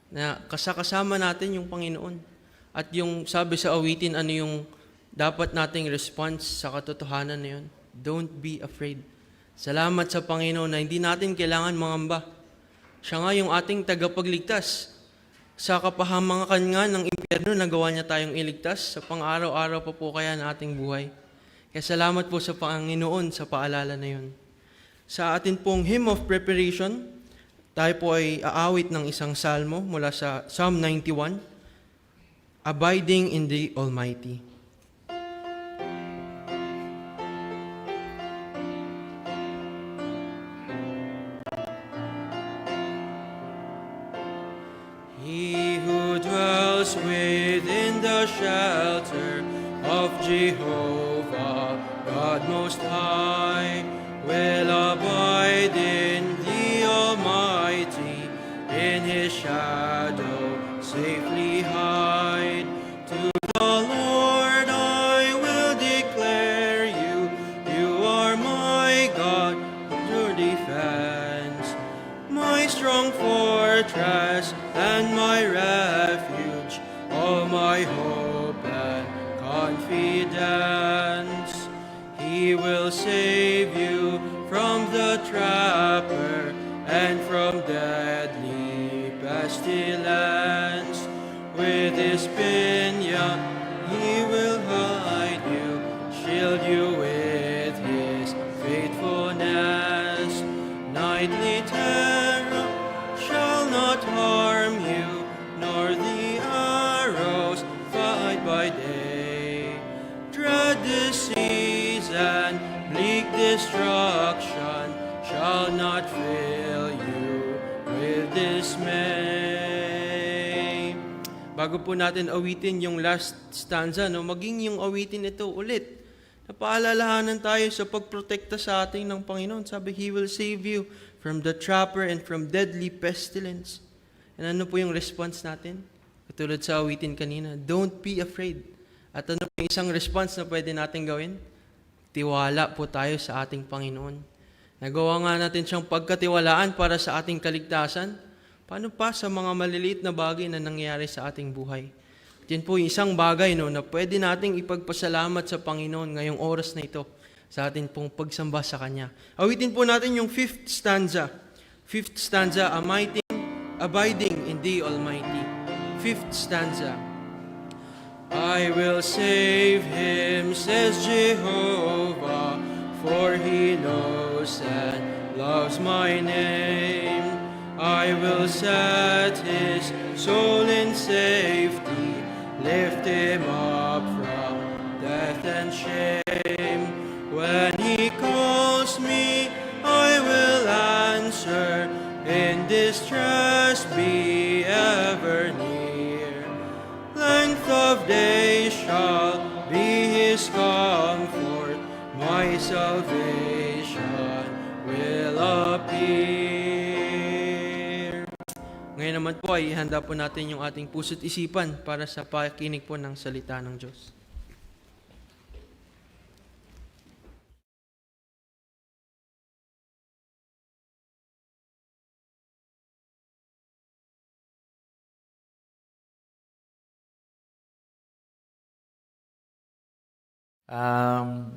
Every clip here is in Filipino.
na kasama natin yung Panginoon. At yung sabi sa awitin, ano yung dapat nating response sa katotohanan na yun? Don't be afraid. Salamat sa Panginoon na hindi natin kailangan mangamba. Siya nga yung ating tagapagligtas. Sa kapahamakan nga ng impyerno, nagawa niya tayong iligtas sa pang-araw-araw pa po kaya na ating buhay. Kaya salamat po sa Panginoon sa paalala na yun. Sa atin pong hymn of preparation, tayo po ay aawit ng isang salmo mula sa Psalm 91, Abiding in the Almighty. He who dwells within the shelter of Jehovah, God Most High, will abide in the Almighty, in His shadow safely hide. To the Lord I will declare you, you are my God, your defense, my strong fortress and my refuge, all my hope and confidence. He will save you from the trapper and from deadly pestilence. With his pinion he will hide you, shield you with his faithfulness. Nightly terror shall not harm you, nor the arrows fly by day. Dread disease and bleak destruction shall not fill you with dismay. Bago po natin awitin yung last stanza, maging yung awitin ito ulit. Napaalalahanan tayo sa pagprotekta sa ating ng Panginoon. Sabi, He will save you from the trapper and from deadly pestilence. And ano po yung response natin? Katulad sa awitin kanina, don't be afraid. At ano po yung isang response na pwede natin gawin? Tiwala po tayo sa ating Panginoon. Nagawa nga natin siyang pagkatiwalaan para sa ating kaligtasan. Paano pa sa mga maliliit na bagay na nangyayari sa ating buhay? At yan po yung isang bagay na pwede nating ipagpasalamat sa Panginoon ngayong oras na ito sa ating pong pagsamba sa Kanya. Awitin po natin yung fifth stanza. Fifth stanza, abiding in the Almighty. Fifth stanza. I will save him, says Jehovah, for he knows and loves my name. I will set his soul in safety, lift him up from death and shame. When he calls me, I will answer, in distress be ever near. Length of days shall be his comfort, my salvation will appear. Ngayon naman po ay ihanda po natin yung ating puso't isipan para sa pakikinig po ng salita ng Diyos.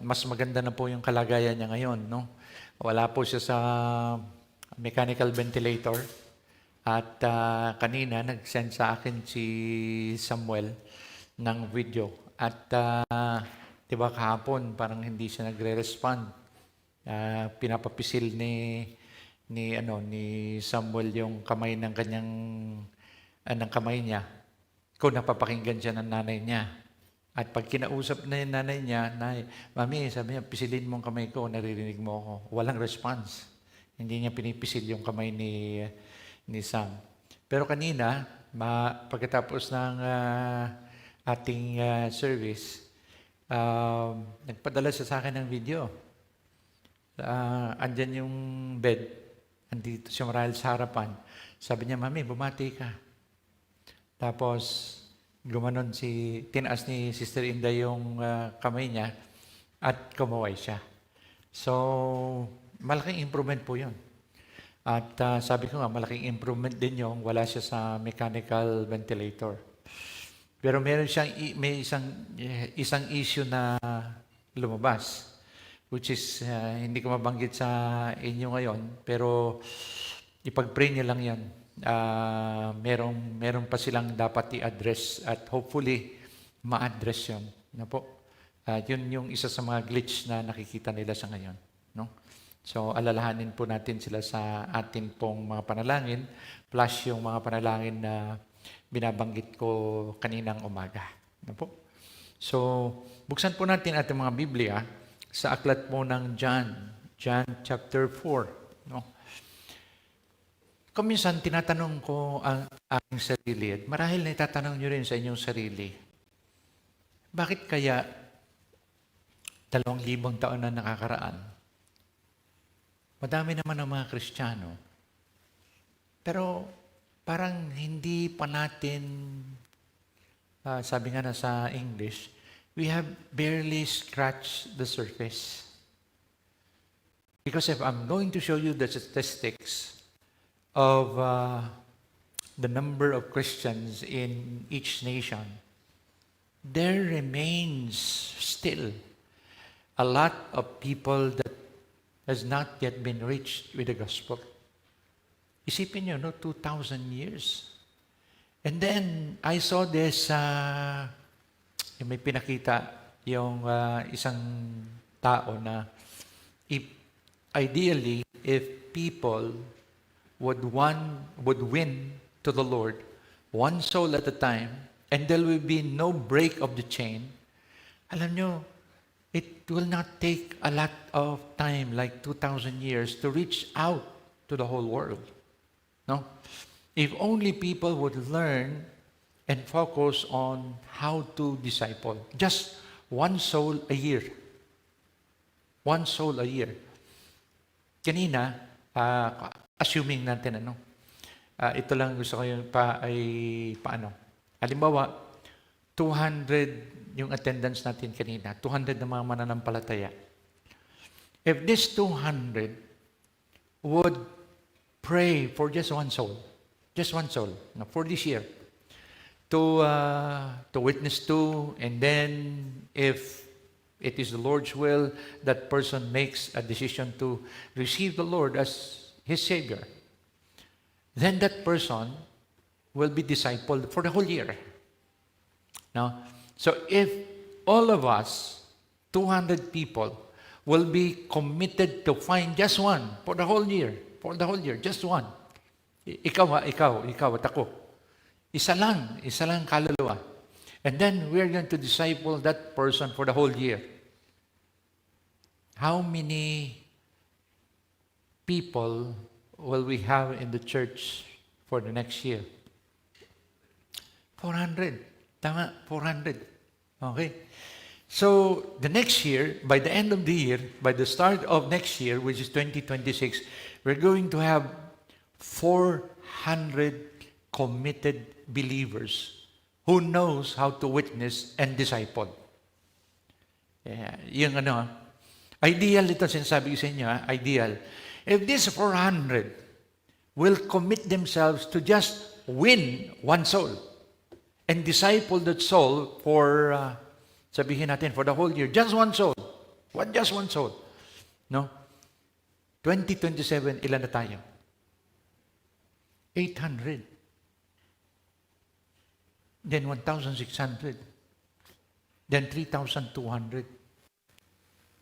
Mas maganda na po yung kalagayan niya ngayon, no? Wala po siya sa mechanical ventilator. At kanina, nag-send sa akin si Samuel ng video. At di ba kahapon, parang hindi siya nagre-respond. Pinapapisil ni Samuel yung kamay ng kanyang ng kamay niya kung napapakinggan siya ng nanay niya. At pag kinausap na yung nanay niya, Mami, sabi niya, pisilin mo ang kamay ko, naririnig mo ako. Walang response. Hindi niya pinipisil yung kamay ni Sam. Pero kanina, pagkatapos ng ating service, nagpadala siya sa akin ng video. Andyan yung bed, andito siya marahil sa harapan. Sabi niya, Mami, bumati ka. Tapos, gumanon tinaas ni Sister Inda yung kamay niya at kumaway siya. So, malaking improvement po yun. At sabi ko nga, malaking improvement din yung wala siya sa mechanical ventilator. Pero meron siyang, may isang issue na lumabas, which is, hindi ko mabanggit sa inyo ngayon, pero ipag-pray niyo lang yan. Meron pa silang dapat i-address at hopefully ma-address yun. Na po? Yun yung isa sa mga glitch na nakikita nila sa ngayon. No? So, alalahanin po natin sila sa atin pong mga panalangin plus yung mga panalangin na binabanggit ko kaninang umaga. No po? So, buksan po natin ating mga Biblia sa aklat po ng John chapter 4. No? Kuminsan, tinatanong ko ang aking sarili at marahil na itatanong nyo rin sa inyong sarili, bakit kaya 2,000 taon na nakakaraan? Madami naman ang mga Kristiyano. Pero parang hindi pa natin, sabi nga na sa English, we have barely scratched the surface. Because if I'm going to show you the statistics of the number of Christians in each nation, there remains still a lot of people that has not yet been reached with the gospel. Isipin nyo, no? 2,000 years. And then, I saw this, may pinakita yung isang tao na ideally, if people would win to the Lord, one soul at a time, and there will be no break of the chain, alam nyo, it will not take a lot of time, like 2,000 years, to reach out to the whole world. No? If only people would learn and focus on how to disciple. Just one soul a year. One soul a year. Kanina, assuming natin, ito lang gusto ko yung paano. Halimbawa, 200 yung attendance natin kanina, 200 na mga mananampalataya. If this 200 would pray for just one soul, for this year, to witness to, and then if it is the Lord's will, that person makes a decision to receive the Lord as his Savior, then that person will be discipled for the whole year. Now, so if all of us, 200 people, will be committed to find just one for the whole year, just one. Ikaw at ako. Isa lang kaluluwa. And then we are going to disciple that person for the whole year. How many people will we have in the church for the next year? 400. Tama, 400. Okay? So, the next year, by the end of the year, by the start of next year, which is 2026, we're going to have 400 committed believers who knows how to witness and disciple. Yung ideal ito, sinasabi ko sa inyo, ideal. If these 400 will commit themselves to just win one soul and disciple that soul for, sabihin natin, for the whole year, just one soul. Just one soul. No? 2027, ilan na tayo? 800. Then 1,600. Then 3,200.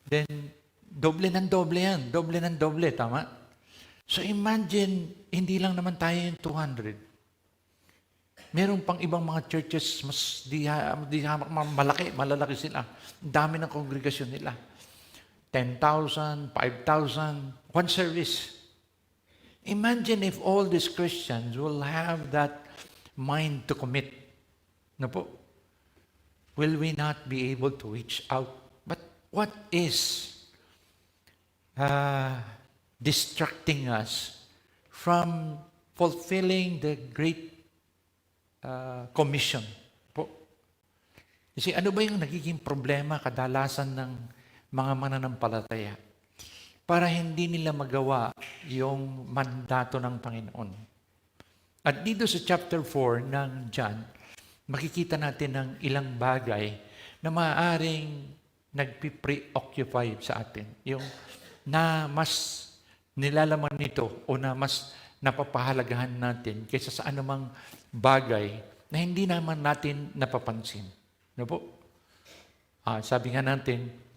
Then, doble ng doble yan. Doble ng doble, tama? So imagine, hindi lang naman tayo yung 200. Meron pang ibang mga churches, mas malalaki sila. Ang dami ng kongregasyon nila. 10,000, 5,000, one service. Imagine if all these Christians will have that mind to commit. No po? Will we not be able to reach out? But what is distracting us from fulfilling the great commission po? Kasi ano ba yung nagiging problema kadalasan ng mga mananampalataya? para hindi nila magawa yung mandato ng Panginoon. At dito sa chapter 4 ng John, makikita natin ng ilang bagay na maaaring nagpi-preoccupy sa atin. Yung na mas nilalaman nito o na mas napapahalagahan natin kaysa sa anumang bagay na hindi naman natin napapansin. Ano po? Sabi nga natin,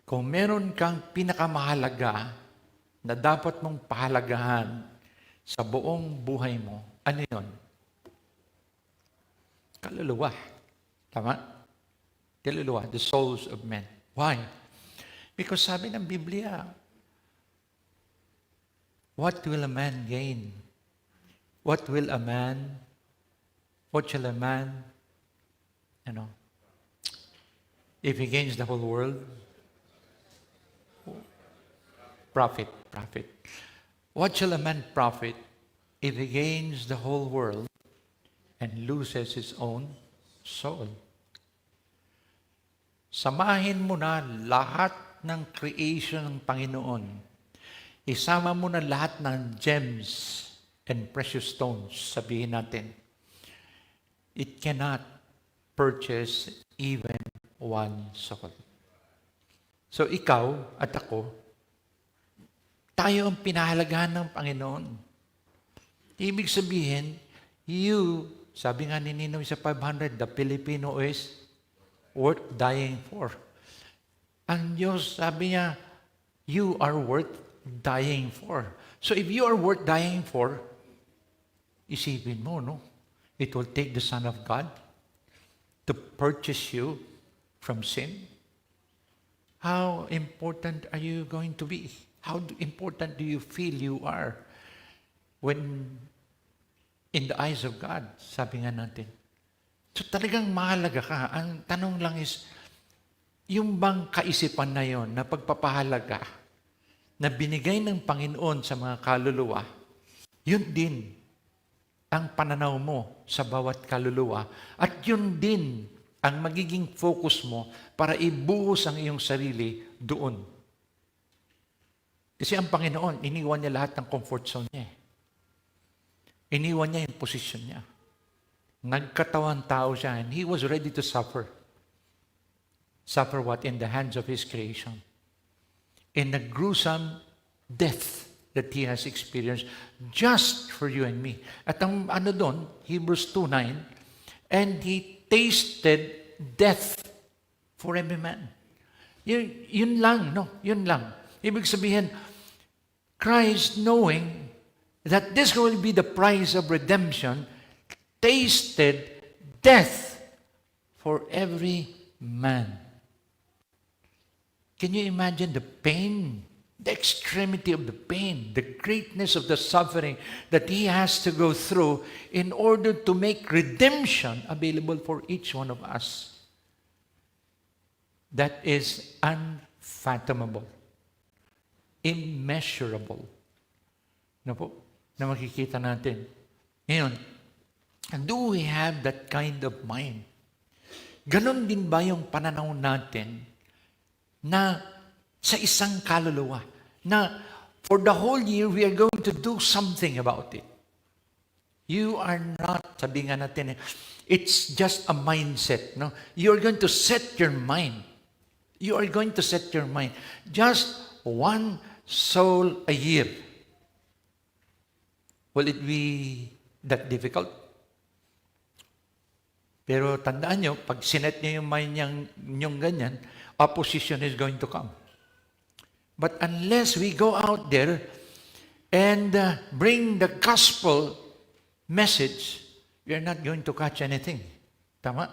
kung meron kang pinakamahalaga na dapat mong pahalagahan sa buong buhay mo, ano yun? Kaluluwa. Tama? Kaluluwa, the souls of men. Why? Because sabi ng Biblia, what will a man gain? What shall a man, if he gains the whole world? Profit. What shall a man profit if he gains the whole world and loses his own soul? Samahin mo na lahat ng creation ng Panginoon. Isama mo na lahat ng gems and precious stones, sabihin natin. It cannot purchase even one soul. So ikaw at ako, tayo ang pinahalagahan ng Panginoon. Ibig sabihin, sabi nga ni Ninoy sa 500, the Filipino is worth dying for. Ang Diyos, sabi niya, you are worth dying for. So if you are worth dying for, isipin mo, no? It will take the Son of God to purchase you from sin. How important are you going to be? How important do you feel you are when in the eyes of God? Sabi nga natin. So talagang mahalaga ka. Ang tanong lang is, yung bang kaisipan na yon na pagpapahalaga na binigay ng Panginoon sa mga kaluluwa, yun din ang pananaw mo sa bawat kaluluwa at yun din ang magiging focus mo para ibuhos ang iyong sarili doon. Kasi ang Panginoon, iniwan niya lahat ng comfort zone niya. Iniwan niya yung position niya. Nagkatawan tao siya and He was ready to suffer. Suffer what? In the hands of His creation. In the gruesome death that He has experienced just for you and me. At ang ano doon, Hebrews 2:9, and He tasted death for every man. Yun lang, no? Yun lang. Ibig sabihin, Christ, knowing that this will be the price of redemption, tasted death for every man. Can you imagine the pain, the extremity of the pain, the greatness of the suffering that He has to go through in order to make redemption available for each one of us? That is unfathomable. Immeasurable. Na po, na makikita natin. Ngayon, do we have that kind of mind? Ganon din ba yung pananaw natin na sa isang kaluluwa, na for the whole year, we are going to do something about it. You are not, sabi nga natin, it's just a mindset. No? You are going to set your mind. You are going to set your mind. Just one soul a year. Will it be that difficult? Pero tandaan nyo, pag sinet nyo yung mind nyong ganyan, opposition is going to come. But unless we go out there and bring the gospel message, we are not going to catch anything. Tama?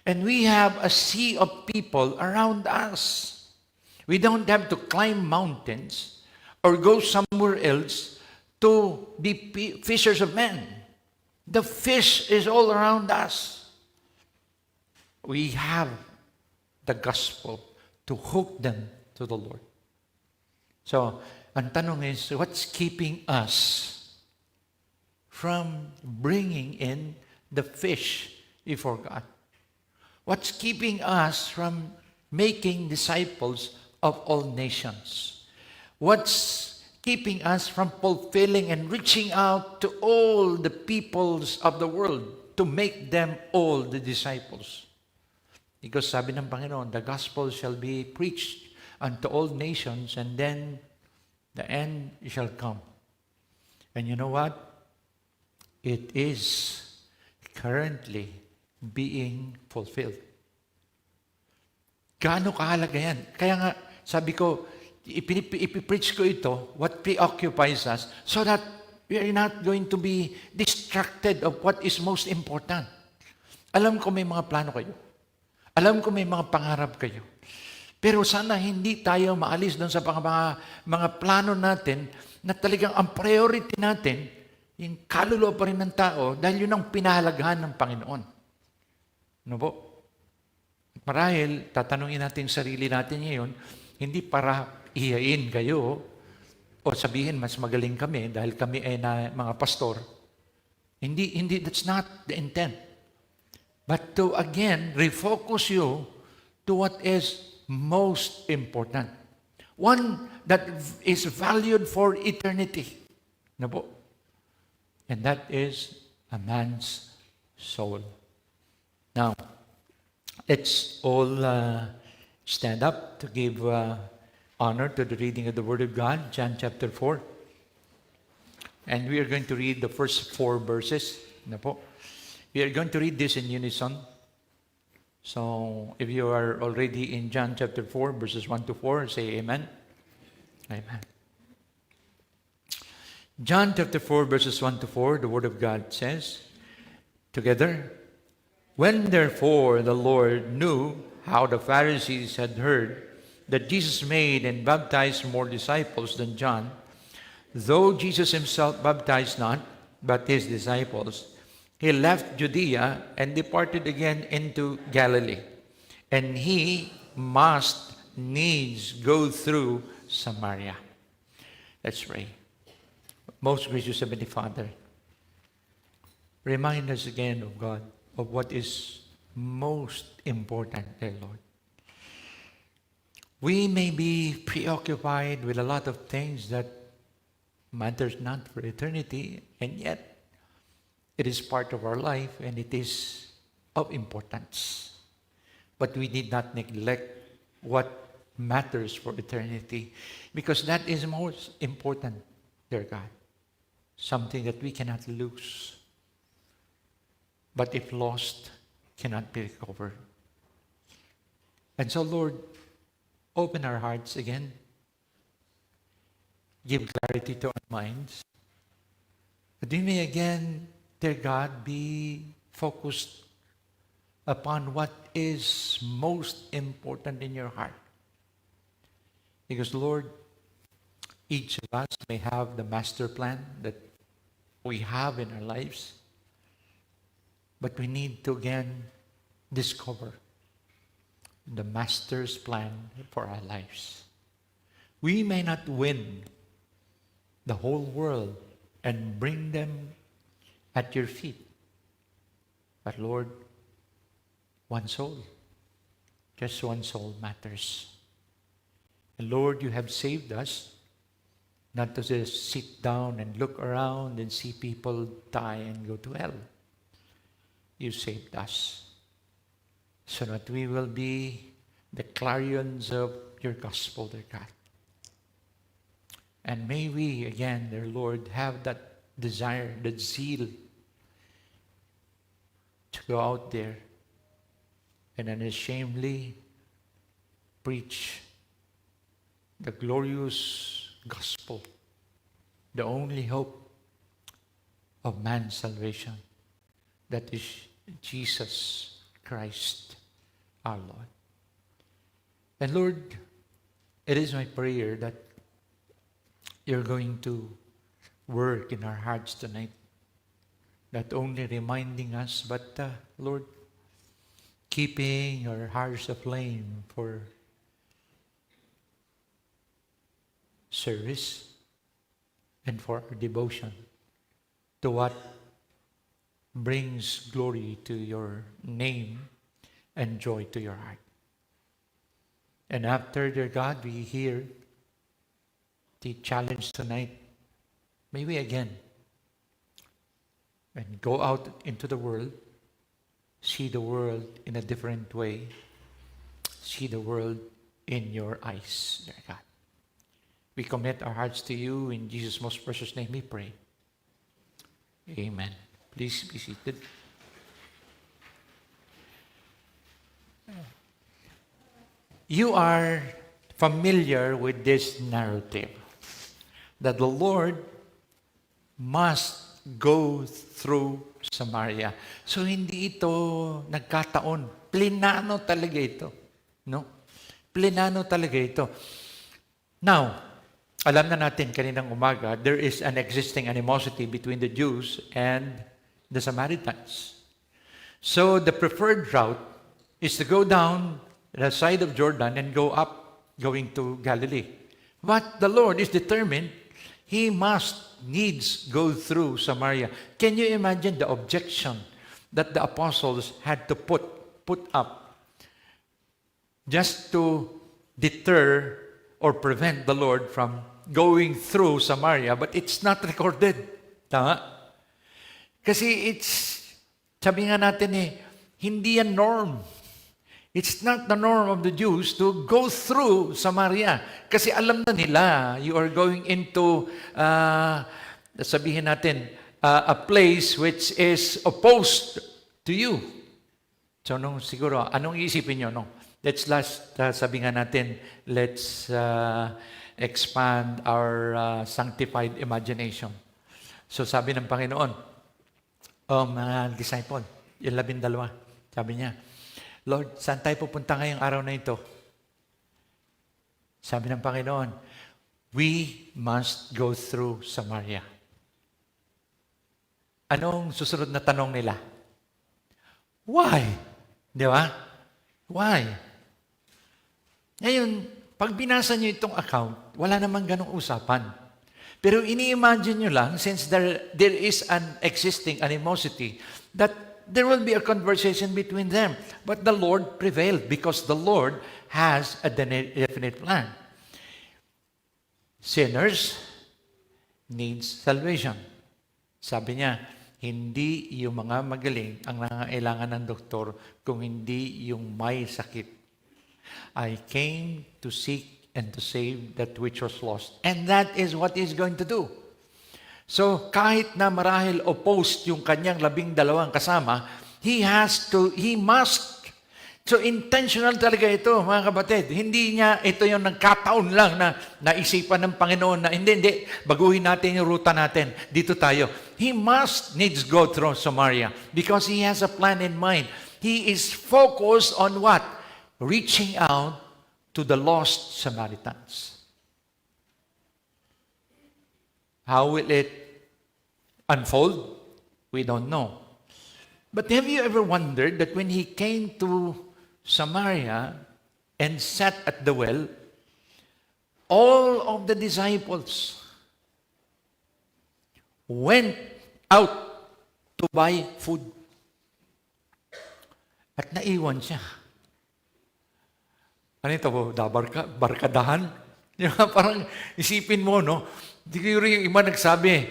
And we have a sea of people around us. We don't have to climb mountains or go somewhere else to be fishers of men. The fish is all around us. We have the gospel to hook them to the Lord. So, ang tanong is, what's keeping us from bringing in the fish before God? What's keeping us from making disciples of all nations. What's keeping us from fulfilling and reaching out to all the peoples of the world to make them all the disciples? Because sabi ng Panginoon, the gospel shall be preached unto all nations, and then the end shall come. And you know what? It is currently being fulfilled. Gaano kahalaga yan? Kaya nga, sabi ko, ipipreach ko ito, what preoccupies us, so that we are not going to be distracted of what is most important. Alam ko may mga plano kayo. Alam ko may mga pangarap kayo. Pero sana hindi tayo maalis doon sa mga plano natin na talagang ang priority natin, yung kaluluwa pa rin ng tao, dahil yun ang pinahalagahan ng Panginoon. Ano po? Marahil, tatanungin natin sarili natin ngayon, hindi para iyain kayo o sabihin mas magaling kami dahil kami ay mga pastor. Hindi, that's not the intent. But to again, refocus you to what is most important. One that is valued for eternity. Ano po? And that is a man's soul. Now, let's all stand up to give honor to the reading of the Word of God, John chapter 4. And we are going to read the first 4 verses. Ano po? We are going to read this in unison. So, if you are already in John chapter 4, verses 1 to 4, say amen. Amen. John chapter 4, verses 1 to 4, the Word of God says, together, when therefore the Lord knew how the Pharisees had heard that Jesus made and baptized more disciples than John, though Jesus himself baptized not, but his disciples, he left Judea and departed again into Galilee. And he must needs go through Samaria. Let's pray. Most gracious Heavenly Father, remind us again, of God, of what is most important, dear Lord. We may be preoccupied with a lot of things that matters not for eternity, and yet it is part of our life and it is of importance. But we need not neglect what matters for eternity, because that is most important, dear God. Something that we cannot lose, but if lost, cannot be recovered. And so, Lord, open our hearts again. Give clarity to our minds. That we may again, dear God, be focused upon what is most important in your heart. Because, Lord, each of us may have the master plan that we have in our lives, but we need to again discover the master's plan for our lives. We may not win the whole world and bring them at your feet, but Lord, one soul, just one soul matters. And Lord, you have saved us not to just sit down and look around and see people die and go to hell. You saved us so that we will be the clarions of your gospel, dear God. And may we, again, dear Lord, have that desire, that zeal to go out there and unashamedly preach the glorious gospel, the only hope of man's salvation, that is Jesus Christ, our Lord. And Lord, it is my prayer that you're going to work in our hearts tonight, not only reminding us, but Lord, keeping our hearts aflame for service and for our devotion to what brings glory to your name and joy to your heart. And after, dear God, we hear the challenge tonight. May we again and go out into the world, see the world in a different way, see the world in your eyes, dear God. We commit our hearts to you. In Jesus' most precious name we pray. Amen. Please be seated. You are familiar with this narrative that the Lord must go through Samaria. So hindi ito nagkataon. Plinano talaga ito. No? Plinano talaga ito. Now, alam na natin kaninang umaga, there is an existing animosity between the Jews and the Samaritans. So the preferred route is to go down the side of Jordan and go up, going to Galilee. But the Lord is determined, He must needs go through Samaria. Can you imagine the objection that the apostles had to put up just to deter or prevent the Lord from going through Samaria, but it's not recorded. Tama? Kasi sabi nga natin hindi yan norm. It's not the norm of the Jews to go through Samaria. Kasi alam na nila, you are going into, sabihin natin, a place which is opposed to you. So, siguro, anong isipin nyo? Let's sabi nga natin, let's expand our sanctified imagination. So, sabi ng Panginoon, mga disciple, yung 12, sabi niya, Lord, saan tayo pupunta ngayong araw na ito? Sabi ng Panginoon, we must go through Samaria. Anong susunod na tanong nila? Why? Di ba? Why? Ngayon, pag binasa niyo itong account, wala namang ganong usapan. Pero ini-imagine nyo lang, since there is an existing animosity, that there will be a conversation between them. But the Lord prevailed because the Lord has a definite plan. Sinners needs salvation. Sabi niya, hindi yung mga magaling ang nangangailangan ng doktor kung hindi yung may sakit. I came to seek and to save that which was lost. And that is what He's going to do. So, kahit na marahil opposed yung kanyang 12 kasama, he must. So, intentional talaga ito, mga kapatid. Hindi niya ito yung nagkataon lang na naisipan ng Panginoon na, hindi, baguhin natin yung ruta natin. Dito tayo. He must needs go through Samaria because He has a plan in mind. He is focused on what? Reaching out to the lost Samaritans. How will it unfold? We don't know. But have you ever wondered that when He came to Samaria and sat at the well, all of the disciples went out to buy food. At naiwan siya. Ano ito po? Barkadahan? Parang isipin mo, no? Siguro yung iba nagsabi,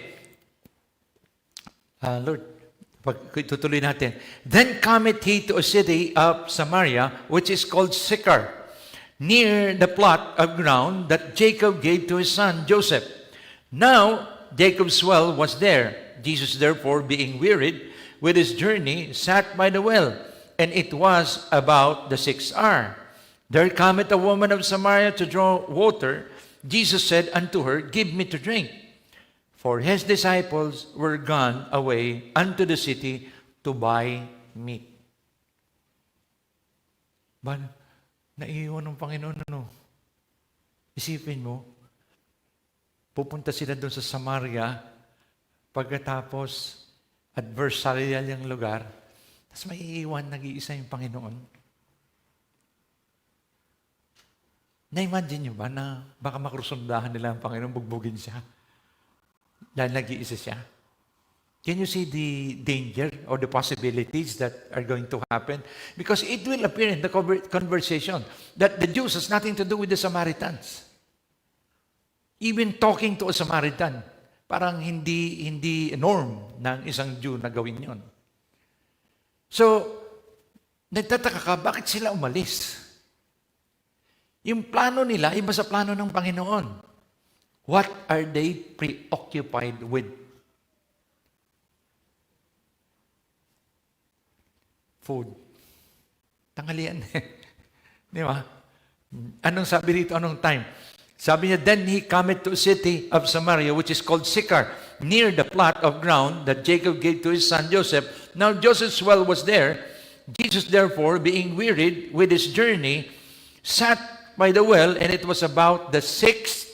Lord, tutuloy natin. Then cometh he to a city of Samaria, which is called Sychar, near the plot of ground that Jacob gave to his son Joseph. Now Jacob's well was there. Jesus therefore, being wearied with his journey, sat by the well, and it was about the 6th hour. There cometh a woman of Samaria to draw water. Jesus said unto her, Give me to drink. For his disciples were gone away unto the city to buy meat. Ba, naiiwan ng Panginoon, Isipin mo, pupunta sila doon sa Samaria, pagkatapos adversarial yung lugar, tapos maiiwan, nag-iisa yung Panginoon. Na-imagine nyo ba na baka makrusundahan nila ang Panginoon, bugbugin siya? Dahil nag-iisa siya. Can you see the danger or the possibilities that are going to happen? Because it will appear in the conversation that the Jews has nothing to do with the Samaritans. Even talking to a Samaritan, parang hindi norm ng isang Jew na gawin yon. So, nagtataka ka, bakit sila umalis? Yung plano nila, iba sa plano ng Panginoon. What are they preoccupied with? Food. Tanghalian. Di ba? Anong sabi dito? Anong time? Sabi niya, then he cometh to a city of Samaria, which is called Sychar, near the plot of ground that Jacob gave to his son Joseph. Now Joseph's well was there. Jesus, therefore, being wearied with his journey, sat by the well, and it was about the 6th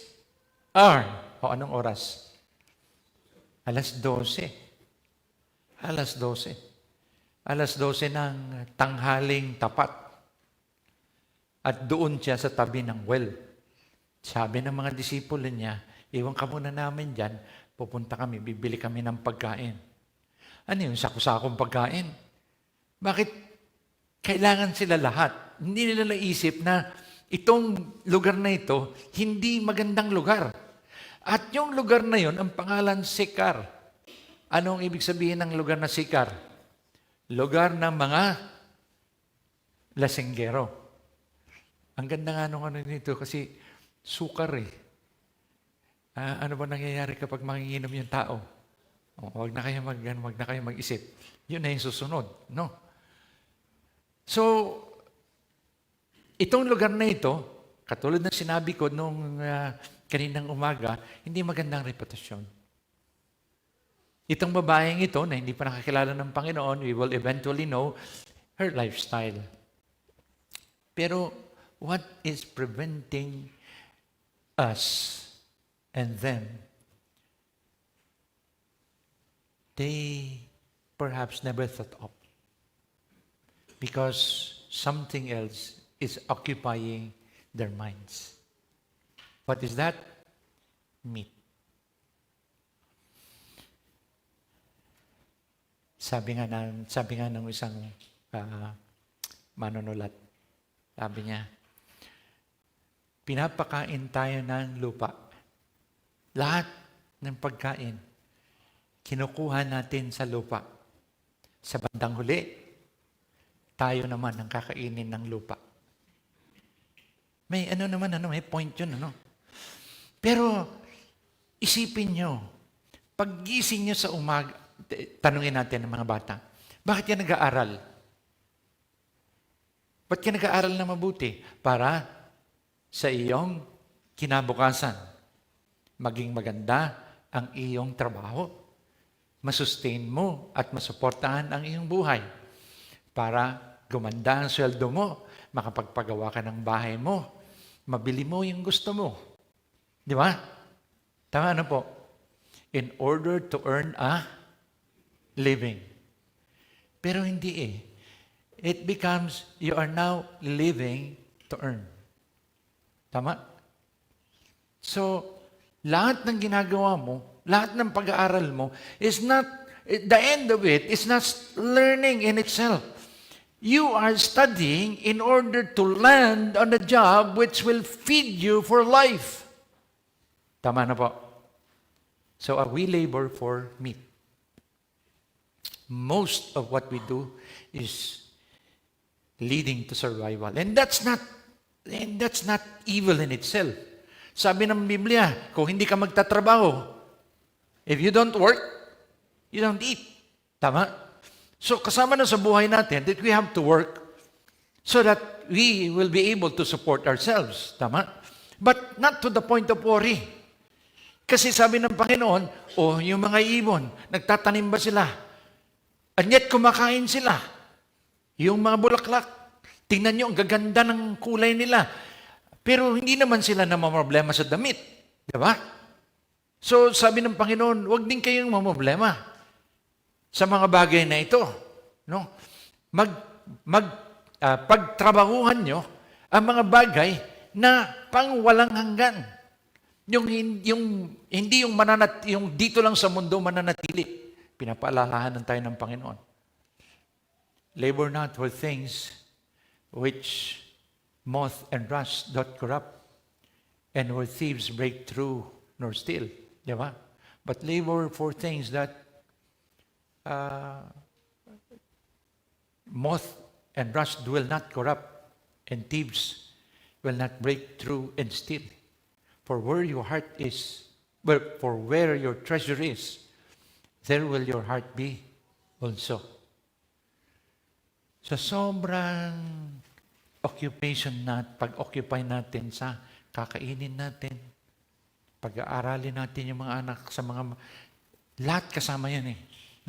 hour. O, anong oras? 12:00. 12:00. 12:00 ng tanghaling tapat. At doon siya sa tabi ng well. Sabi ng mga disipulo niya, iwan ka muna namin dyan, pupunta kami, bibili kami ng pagkain. Ano yung sako-sakong pagkain? Bakit kailangan sila lahat? Hindi nila naisip na itong lugar na ito, hindi magandang lugar. At yung lugar na yon, ang pangalan Sychar. Anong ibig sabihin ng lugar na Sychar? Lugar ng mga lasinggero. Ang ganda nga nung ano nito kasi sukar eh. Ano ba nangyayari kapag manginginom yung tao? Huwag na kayo mag-isip. Yun na yung susunod, no? So, itong lugar na ito, katulad ng sinabi ko nung kaninang umaga, hindi magandang reputasyon. Itong babaeng ito na hindi pa nakakilala ng Panginoon, we will eventually know her lifestyle. Pero what is preventing us and them? They perhaps never thought of. Because something else is occupying their minds. What is that? Meat. Sabi nga ng isang manunulat, sabi niya, pinapakain tayo ng lupa. Lahat ng pagkain, kinukuha natin sa lupa. Sa bandang huli, tayo naman ang kakainin ng lupa. May may point yun, Pero, isipin nyo, paggising nyo sa umaga, tanungin natin ng mga bata, bakit ka nag-aaral? Ba't ka nag-aaral na mabuti? Para sa iyong kinabukasan, maging maganda ang iyong trabaho, masustain mo at masuportahan ang iyong buhay. Para gumanda ang sweldo mo, makapagpagawa ka ng bahay mo, mabili mo yung gusto mo. Di ba? Tama po? In order to earn a living. Pero hindi eh. It becomes, you are now living to earn. Tama? So, lahat ng ginagawa mo, lahat ng pag-aaral mo, is not, the end of it, is not learning in itself. You are studying in order to land on a job which will feed you for life. Tama na po. So, we labor for meat. Most of what we do is leading to survival. And that's not evil in itself. Sabi ng Biblia, kung hindi ka magtatrabaho, if you don't work, you don't eat. Tama? So kasama na sa buhay natin that we have to work so that we will be able to support ourselves. Tama? But not to the point of worry. Kasi sabi ng Panginoon, yung mga ibon, nagtatanim ba sila? And yet kumakain sila. Yung mga bulaklak, tingnan nyo, ang gaganda ng kulay nila. Pero hindi naman sila namamroblema sa damit. Diba? So sabi ng Panginoon, huwag din kayong mamroblema sa mga bagay na ito. No? Pagtrabahuhan nyo ang mga bagay na pang walang hanggan. Yung hindi yung dito lang sa mundo mananatili. pinapaalalahanan tayo ng Panginoon. Labor not for things which moth and rust doth corrupt, and where thieves break through nor steal. Di ba? But labor for things that moth and rust will not corrupt, and thieves will not break through and steal. For where your heart is, for where your treasure is, there will your heart be also. Sa sobrang occupation pag-occupy natin sa kakainin natin, pag-aaralin natin yung mga anak sa mga, lahat kasama yan eh.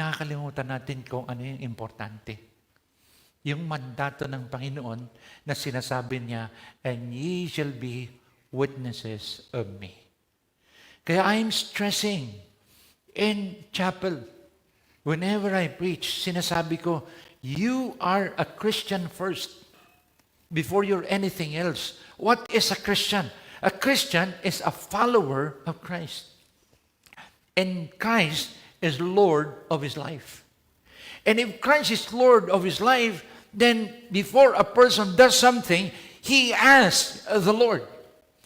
Nakakalimutan natin kung ano yung importante. Yung mandato ng Panginoon na sinasabi niya, and ye shall be witnesses of me. Kaya I'm stressing in chapel, whenever I preach, sinasabi ko, you are a Christian first before you're anything else. What is a Christian? A Christian is a follower of Christ. And Christ is Lord of his life. And if Christ is Lord of his life, then before a person does something, he asks the Lord.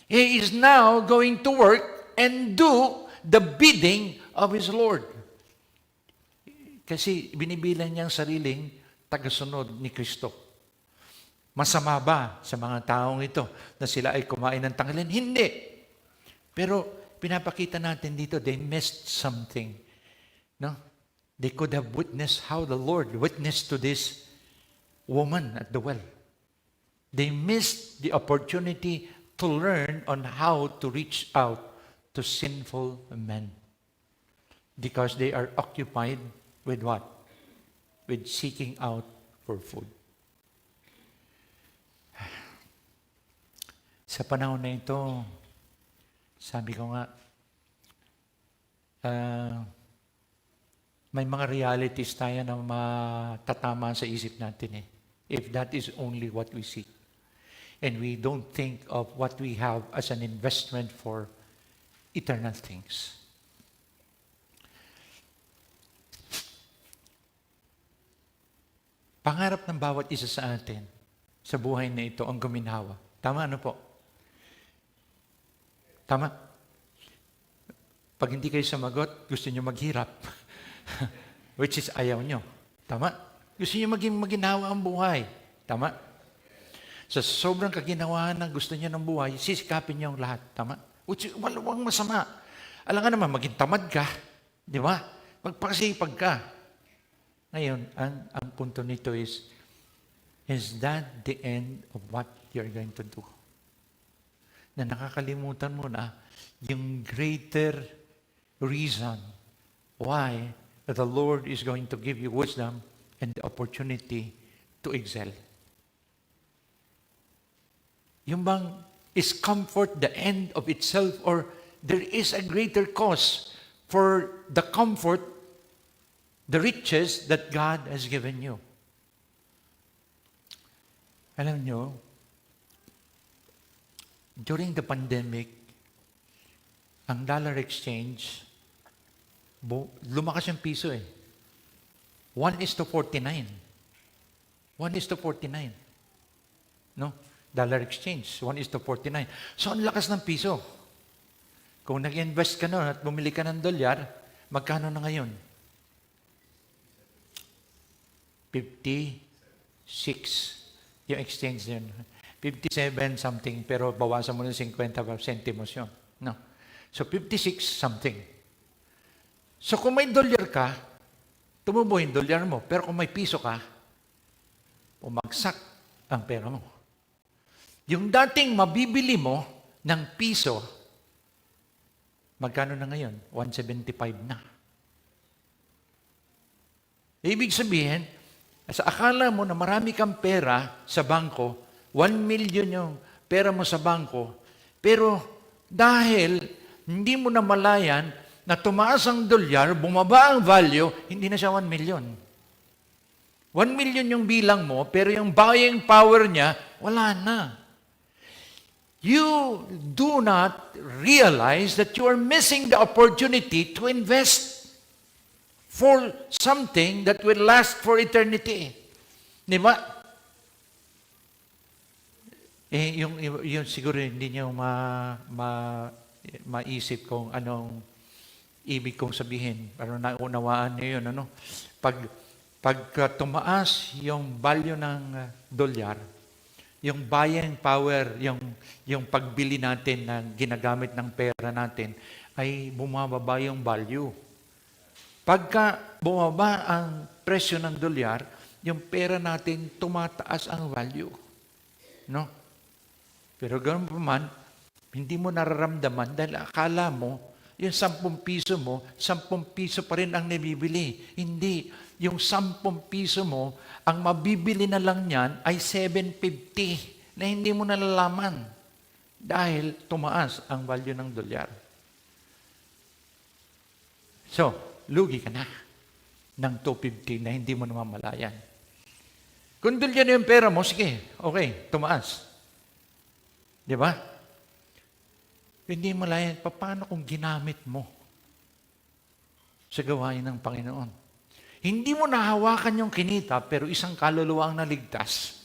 He is now going to work and do the bidding of his Lord. Kasi binibilang niya ang sariling tagasunod ni Kristo. Masama ba sa mga taong ito na sila ay kumain ng tanghalian? Hindi. Pero pinapakita natin dito, they missed something. No? They could have witnessed how the Lord witnessed to this woman at the well. They missed the opportunity to learn on how to reach out to sinful men. Because they are occupied with what? With seeking out for food. Sa panahon na ito, sabi ko nga, may mga realities tayo na matatama sa isip natin eh. If that is only what we seek. And we don't think of what we have as an investment for eternal things. Pangarap ng bawat isa sa atin sa buhay na ito ang guminhawa. Tama ano po? Tama? Pag hindi kayo sumagot, gusto nyo maghirap. Which is ayaw nyo. Tama? Gusto nyo maging maginhawa ang buhay. Tama? Sa sobrang kaginhawaan ng gusto nyo ng buhay, sisikapin nyo ang lahat. Tama? Which is walang masama. Alam nga naman, maging tamad ka. Di ba? Magpakasipag ka. Ngayon, ang punto nito is that the end of what you're going to do? Na nakakalimutan mo na yung greater reason why the Lord is going to give you wisdom and the opportunity to excel. Yung bang, is comfort the end of itself, or there is a greater cause for the comfort, the riches that God has given you? Alam nyo, during the pandemic, ang dollar exchange, lumakas yung piso eh. 1:49. 1:49. No? Dollar exchange, 1:49. So, ang lakas ng piso. Kung nag-invest ka noon at bumili ka ng dolyar, magkano na ngayon? 56. Yung exchange yun. 57 something, pero bawasan mo ng 50 centimos yun. No. So, 56 something. So, kung may dolyar ka, tumubo yung dolyar mo. Pero kung may piso ka, umagsak ang pera mo. Yung dating mabibili mo ng piso, magkano na ngayon? 175 na. Ibig sabihin, sa akala mo na marami kang pera sa bangko, 1 million yung pera mo sa bangko, pero dahil hindi mo na malayan na tumaas ang dolyar, bumaba ang value, hindi na siya 1 million. 1 million yung bilang mo, pero yung buying power niya, wala na. You do not realize that you are missing the opportunity to invest for something that will last for eternity. Di ba? Yung siguro hindi niyo maisip kung anong ibig kong sabihin. Pero naunawaan niyo yun, ano? Pag tumaas yung value ng dolyar, yung buying power, yung pagbili natin na ginagamit ng pera natin, ay bumababa yung value. Pagka bumaba ang presyo ng dolyar, yung pera natin tumataas ang value. No? Pero ganoon pa man, hindi mo nararamdaman dahil akala mo, yung 10 piso mo, 10 piso pa rin ang nabibili. Hindi. Yung 10 piso mo, ang mabibili na lang niyan ay 750 na hindi mo nalalaman dahil tumaas ang value ng dolyar. So, lugi ka na ng 250 na hindi mo namamalayan. Kung dolyar na yung pera mo, sige, okay, tumaas. Di ba? Hindi mo malayan, paano kung ginamit mo sa gawain ng Panginoon? Hindi mo nahawakan yung kinita, pero isang kaluluwa ang naligtas.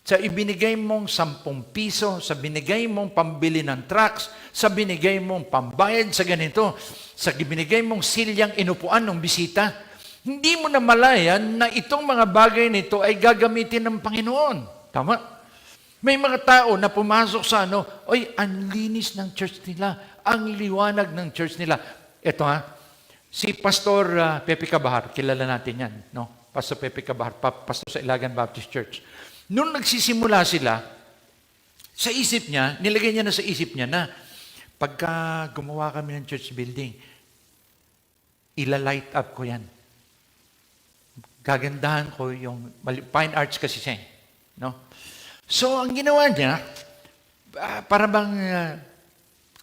Sa ibinigay mong 10 piso, sa binigay mong pambili ng trucks, sa binigay mong pambayad sa ganito, sa binigay mong silyang inupuan ng bisita, hindi mo na malayan na itong mga bagay nito ay gagamitin ng Panginoon. Tama? May mga tao na pumasok sa oy, ang linis ng church nila, ang liwanag ng church nila. Ito si Pastor Pepe Cabahar, kilala natin yan, no? Pastor Pepe Cabahar, pastor sa Ilagan Baptist Church. Nung nagsisimula sila, sa isip niya, nilagay niya na sa isip niya na pagka gumawa kami ng church building, ila-light up ko yan. Gagandahan ko yung fine arts kasi siya, no? So, ang ginawa niya, para bang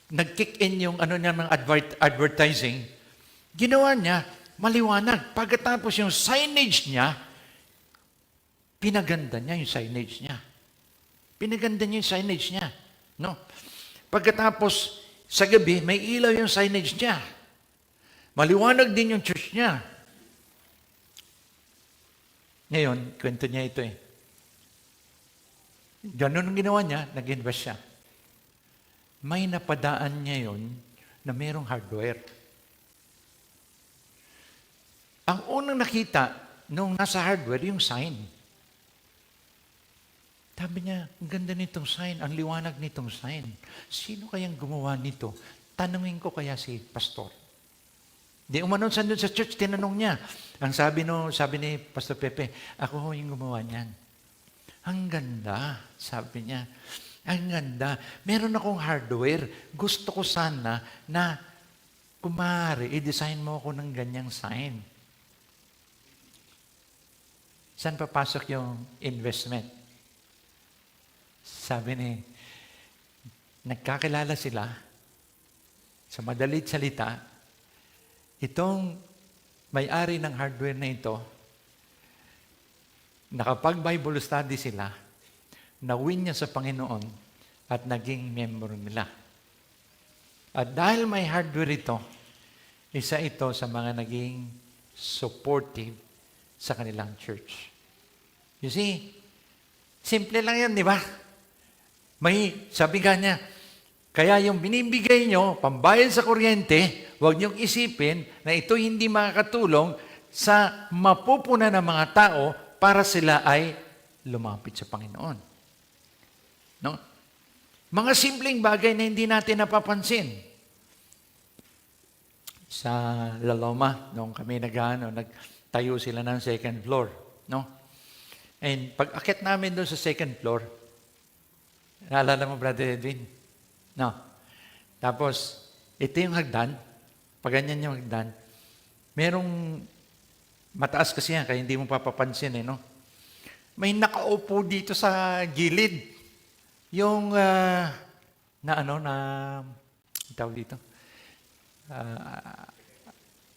nag-kick in yung niya ng advertising, ginawa niya, maliwanag. Pagkatapos yung signage niya, pinaganda niya yung signage niya. Pinaganda niya yung signage niya. No? Pagkatapos, sa gabi, may ilaw yung signage niya. Maliwanag din yung church niya. Ngayon, kwento niya ito Ganun ang ginawa niya, nag-invest siya. May napadaan niya yon na mayroong hardware. Ang unang nakita nung nasa hardware, yung sign. Sabi niya, ang ganda nitong sign, ang liwanag nitong sign. Sino kayang gumawa nito? Tanungin ko kaya si pastor. Di umanon sa church, tinanong niya. Ang sabi ni Pastor Pepe, ako yung gumawa niyan. Ang ganda, sabi niya. Ang ganda. Meron akong hardware. Gusto ko sana na kung maaari, i-design mo ako ng ganyang sign. Saan papasok yung investment? Sabi nagkakilala sila, sa madalit salita, itong may-ari ng hardware na ito, nakapag-Bible study sila, na-win niya sa Panginoon, at naging member nila. At dahil may hardware ito, isa ito sa mga naging supportive sa kanilang church. You see, simple lang yan, di ba? Sabi nga niya, kaya yung binibigay nyo, pambayad sa kuryente, huwag niyong isipin na ito hindi makakatulong sa mapupuna ng mga tao para sila ay lumapit sa Panginoon. No? Mga simpleng bagay na hindi natin napapansin. Sa La Loma, nung kami nagtayo sila ng second floor. No? And pag akit namin doon sa second floor, naalala mo, Brother Edwin? No. Tapos, ito yung hagdan. Pag ganyan yung hagdan, merong mataas kasi yan, kaya hindi mo papapansin no? May nakaupo dito sa gilid. Yung, tawag dito?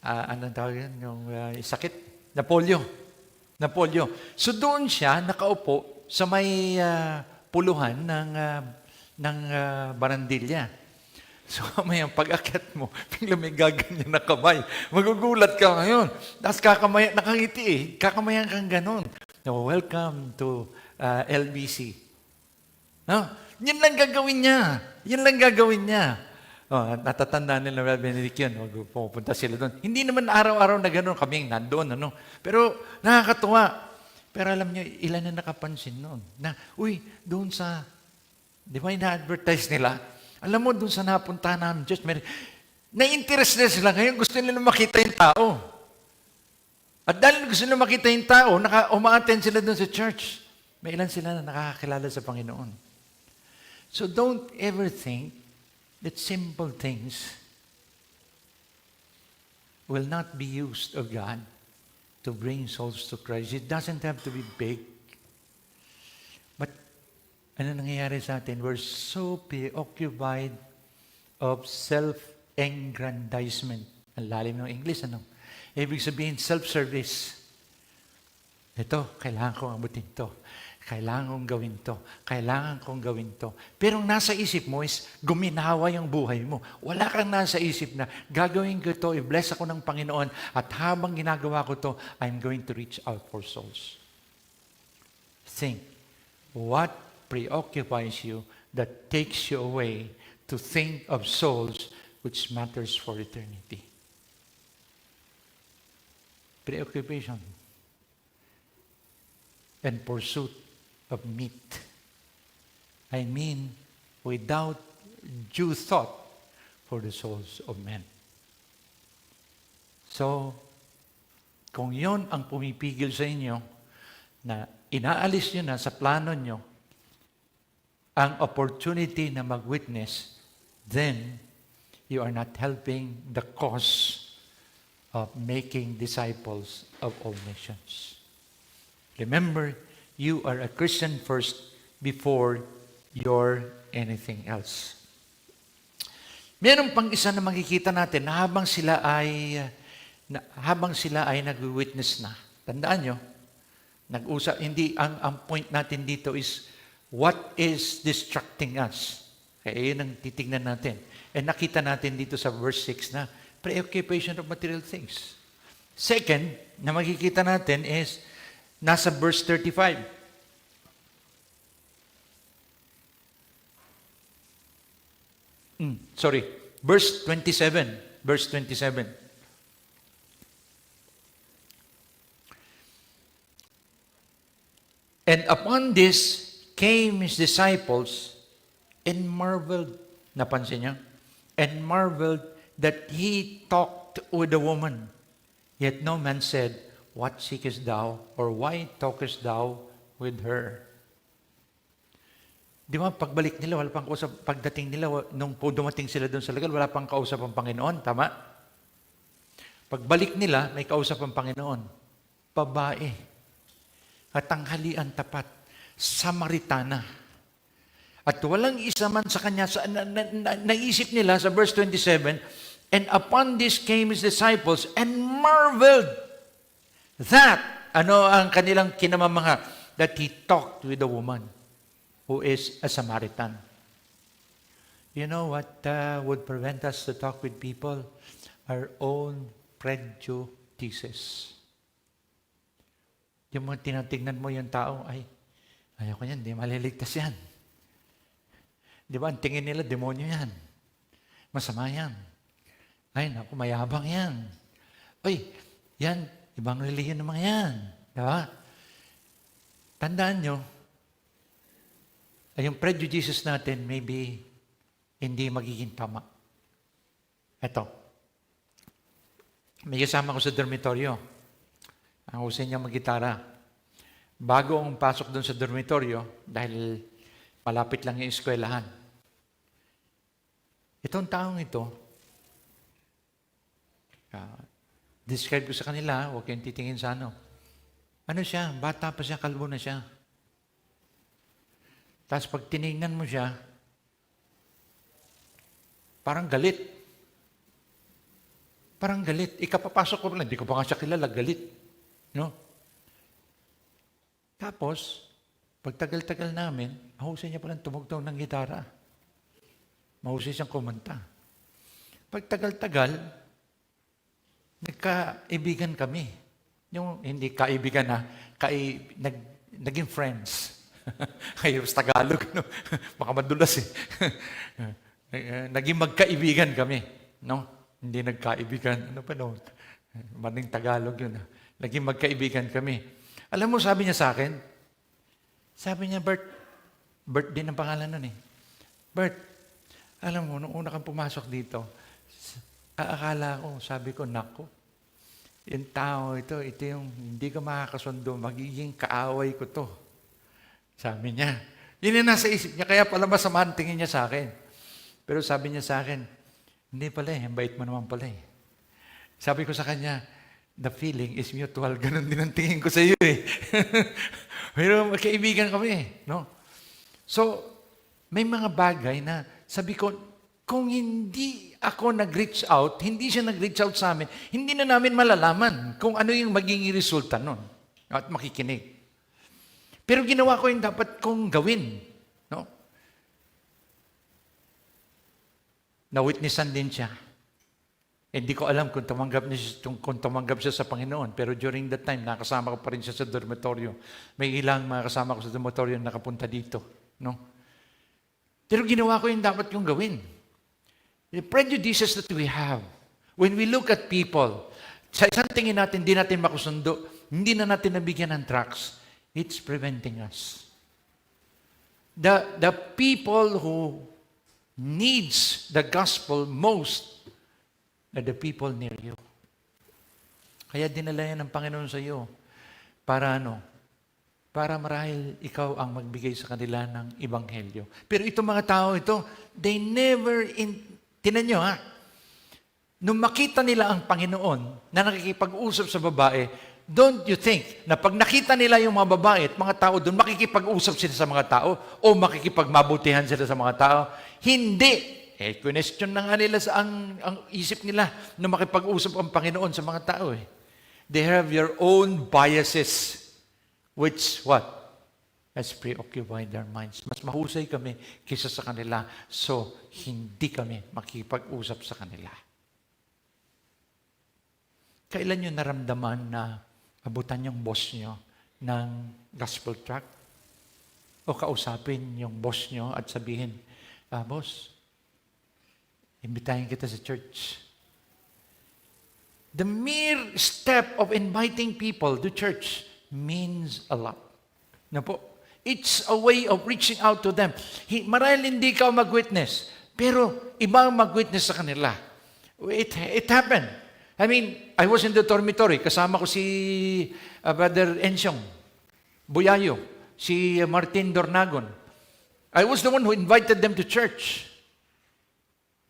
Anong tawag yan? Yung sakit? Napolyo. So doon siya nakaupo sa may puluhan ng barandilya. So mamaya, pag-akyat mo, bigla may gaganyan na kamay. Magugulat ka ngayon. Tapos kakamayan, nakangiti eh. Kakamayan kang ganon. No, welcome to LBC. No? Yan lang gagawin niya. Yan lang gagawin niya. Oh, natatandaan nila Brother Benedict yun. Pupunta sila doon. Hindi naman araw-araw na gano'n kami nandoon. Ano? Pero nakakatuwa. Pero alam niyo, ilan na nakapansin noon. Na, uy, doon sa, di ba ina-advertise nila? Alam mo, doon sa napuntahan namin, Diyos, na-interest na sila. Ngayon gusto nila makita yung tao. At dahil gusto nila makita yung tao, uma-attend sila doon sa church. May ilan sila na nakakakilala sa Panginoon. So don't ever think that simple things will not be used of God to bring souls to Christ. It doesn't have to be big. But ano nangyayari sa atin? We're so preoccupied of self-aggrandizement. Ang lalim ng English, ano? Ibig sabihin, self-service. Ito, kailangan kong abutin to. Kailangan kong gawin to. Kailangan kong gawin to. Pero ang nasa isip mo is, guminawa yung buhay mo. Wala kang nasa isip na, gagawin ko to, i-bless ako ng Panginoon, at habang ginagawa ko to, I'm going to reach out for souls. Think, what preoccupies you that takes you away to think of souls which matters for eternity? Preoccupation and pursuit of meat. I mean, without due thought for the souls of men. So, kung yon ang pumipigil sa inyo, na inaalis nyo na sa plano nyo, ang opportunity na mag-witness, then you are not helping the cause of making disciples of all nations. Remember, you are a Christian first before you're anything else. Meron pang isa na makikita natin na habang sila ay nag-witness na. Tandaan nyo, nag-usap, hindi, ang point natin dito is, what is distracting us? Kaya yun ang titignan natin. And nakita natin dito sa verse 6 na, preoccupation of material things. Second, na makikita natin is, nasa verse 35. Verse 27. Verse 27. And upon this came his disciples and marveled. Napansin niyo? And marveled that he talked with the woman. Yet no man said, what seekest thou? Or why talkest thou with her? Di ba, pagbalik nila, wala pang kausap. Pagdating nila, nung dumating sila doon sa lugar, wala pang kausap ang Panginoon. Tama? Pagbalik nila, may kausap ang Panginoon. Babae. At tanghalian tapat. Samaritana. At walang isa man sa kanya, naisip nila sa verse 27, and upon this came his disciples and marveled that, ano ang kanilang kinamamaha? That he talked with a woman who is a Samaritan. You know what would prevent us to talk with people? Our own prejudices. Yung mga tinatignan mo yung tao, ay, ayoko yan, di maliligtas yan. Di ba, ang tingin nila, demonyo yan. Masama yan. Ay, naku, mayabang yan. Ay, yan, ibang relihiyon naman yan. Di ba? Tandaan nyo, ay yung prejudices natin, maybe, hindi magiging tama. Eto, may kasama ko sa dormitoryo. Ang usin niya mag-gitara. Bago ang pasok doon sa dormitoryo, dahil malapit lang yung eskwelahan. Itong taong ito, describe ko sa kanila, huwag kayong titingin sa ano. Ano siya? Bata pa siya, kalbo na siya. Tapos pag tinignan mo siya, parang galit. Parang galit. Ikapapasok ko lang, hindi ko pa nga siya kilala, galit. No? Tapos, pagtagal-tagal namin, mahusay niya palang tumugtog ng gitara. Mahusay siyang kumanta. Pagtagal-tagal, nagkaibigan kami. Yung hindi kaibigan na, naging friends. Ayos Tagalog, no? Baka madulas eh. Naging magkaibigan kami, no? Hindi nagkaibigan. Ano pa no? Maling Tagalog yun. Naging magkaibigan kami. Alam mo, sabi niya sa akin, sabi niya, Bert din ang pangalan nun eh. Bert, alam mo, nung una kang pumasok dito, akala ko, sabi ko, nako, yung tao ito yung hindi ka makakasundo, magiging kaaway ko to. Sabi niya. Yun yung nasa isip niya, kaya pala masama ang tingin niya sa akin. Pero sabi niya sa akin, hindi pala eh, bait mo naman pala eh. Sabi ko sa kanya, the feeling is mutual. Ganon din ang tingin ko sa iyo eh. Pero magkaibigan kami eh. No? So, may mga bagay na sabi ko, kung hindi ako nag-reach out, hindi siya nag-reach out sa amin, hindi na namin malalaman kung ano yung magiging resulta nun. At makikinig. Pero ginawa ko yung dapat kong gawin. No? Na-witnessan din siya. Hindi ko alam kung tumanggap siya sa Panginoon. Pero during that time, nakasama ko pa rin siya sa dormitoryo. May ilang mga kasama ko sa dormitoryo na nakapunta dito. No? Pero ginawa ko yung dapat kong gawin. The prejudices that we have, when we look at people, sa isang tingin natin, hindi natin makusundo, hindi na natin nabigyan ng tracts, it's preventing us. The people who needs the gospel most are the people near you. Kaya dinala yan ng Panginoon sa iyo para ano? Para marahil ikaw ang magbigay sa kanila ng ebanghelyo. Pero itong mga tao ito, they never tinan nyo ha, nung makita nila ang Panginoon na nakikipag-usap sa babae, don't you think na pag nakita nila yung mga babae at mga tao doon, makikipag-usap sila sa mga tao o makikipagmabutihan sila sa mga tao? Hindi. Question na nga nila sa ang isip nila na makipag-usap ang Panginoon sa mga tao eh. They have your own biases which what? Has preoccupied their minds. Mas mahusay kami kaysa sa kanila. So, hindi kami makipag-usap sa kanila. Kailan nyo naramdaman na abutan yung boss nyo ng gospel tract? O kausapin yung boss nyo at sabihin, boss, imbitahin kita sa church. The mere step of inviting people to church means a lot. Na po? It's a way of reaching out to them. Marahil hindi ka mag-witness, pero ibang mag-witness sa kanila. It happened. I mean, I was in the dormitory. Kasama ko si Brother Ensyong Buyayo, si Martin Dornagon. I was the one who invited them to church.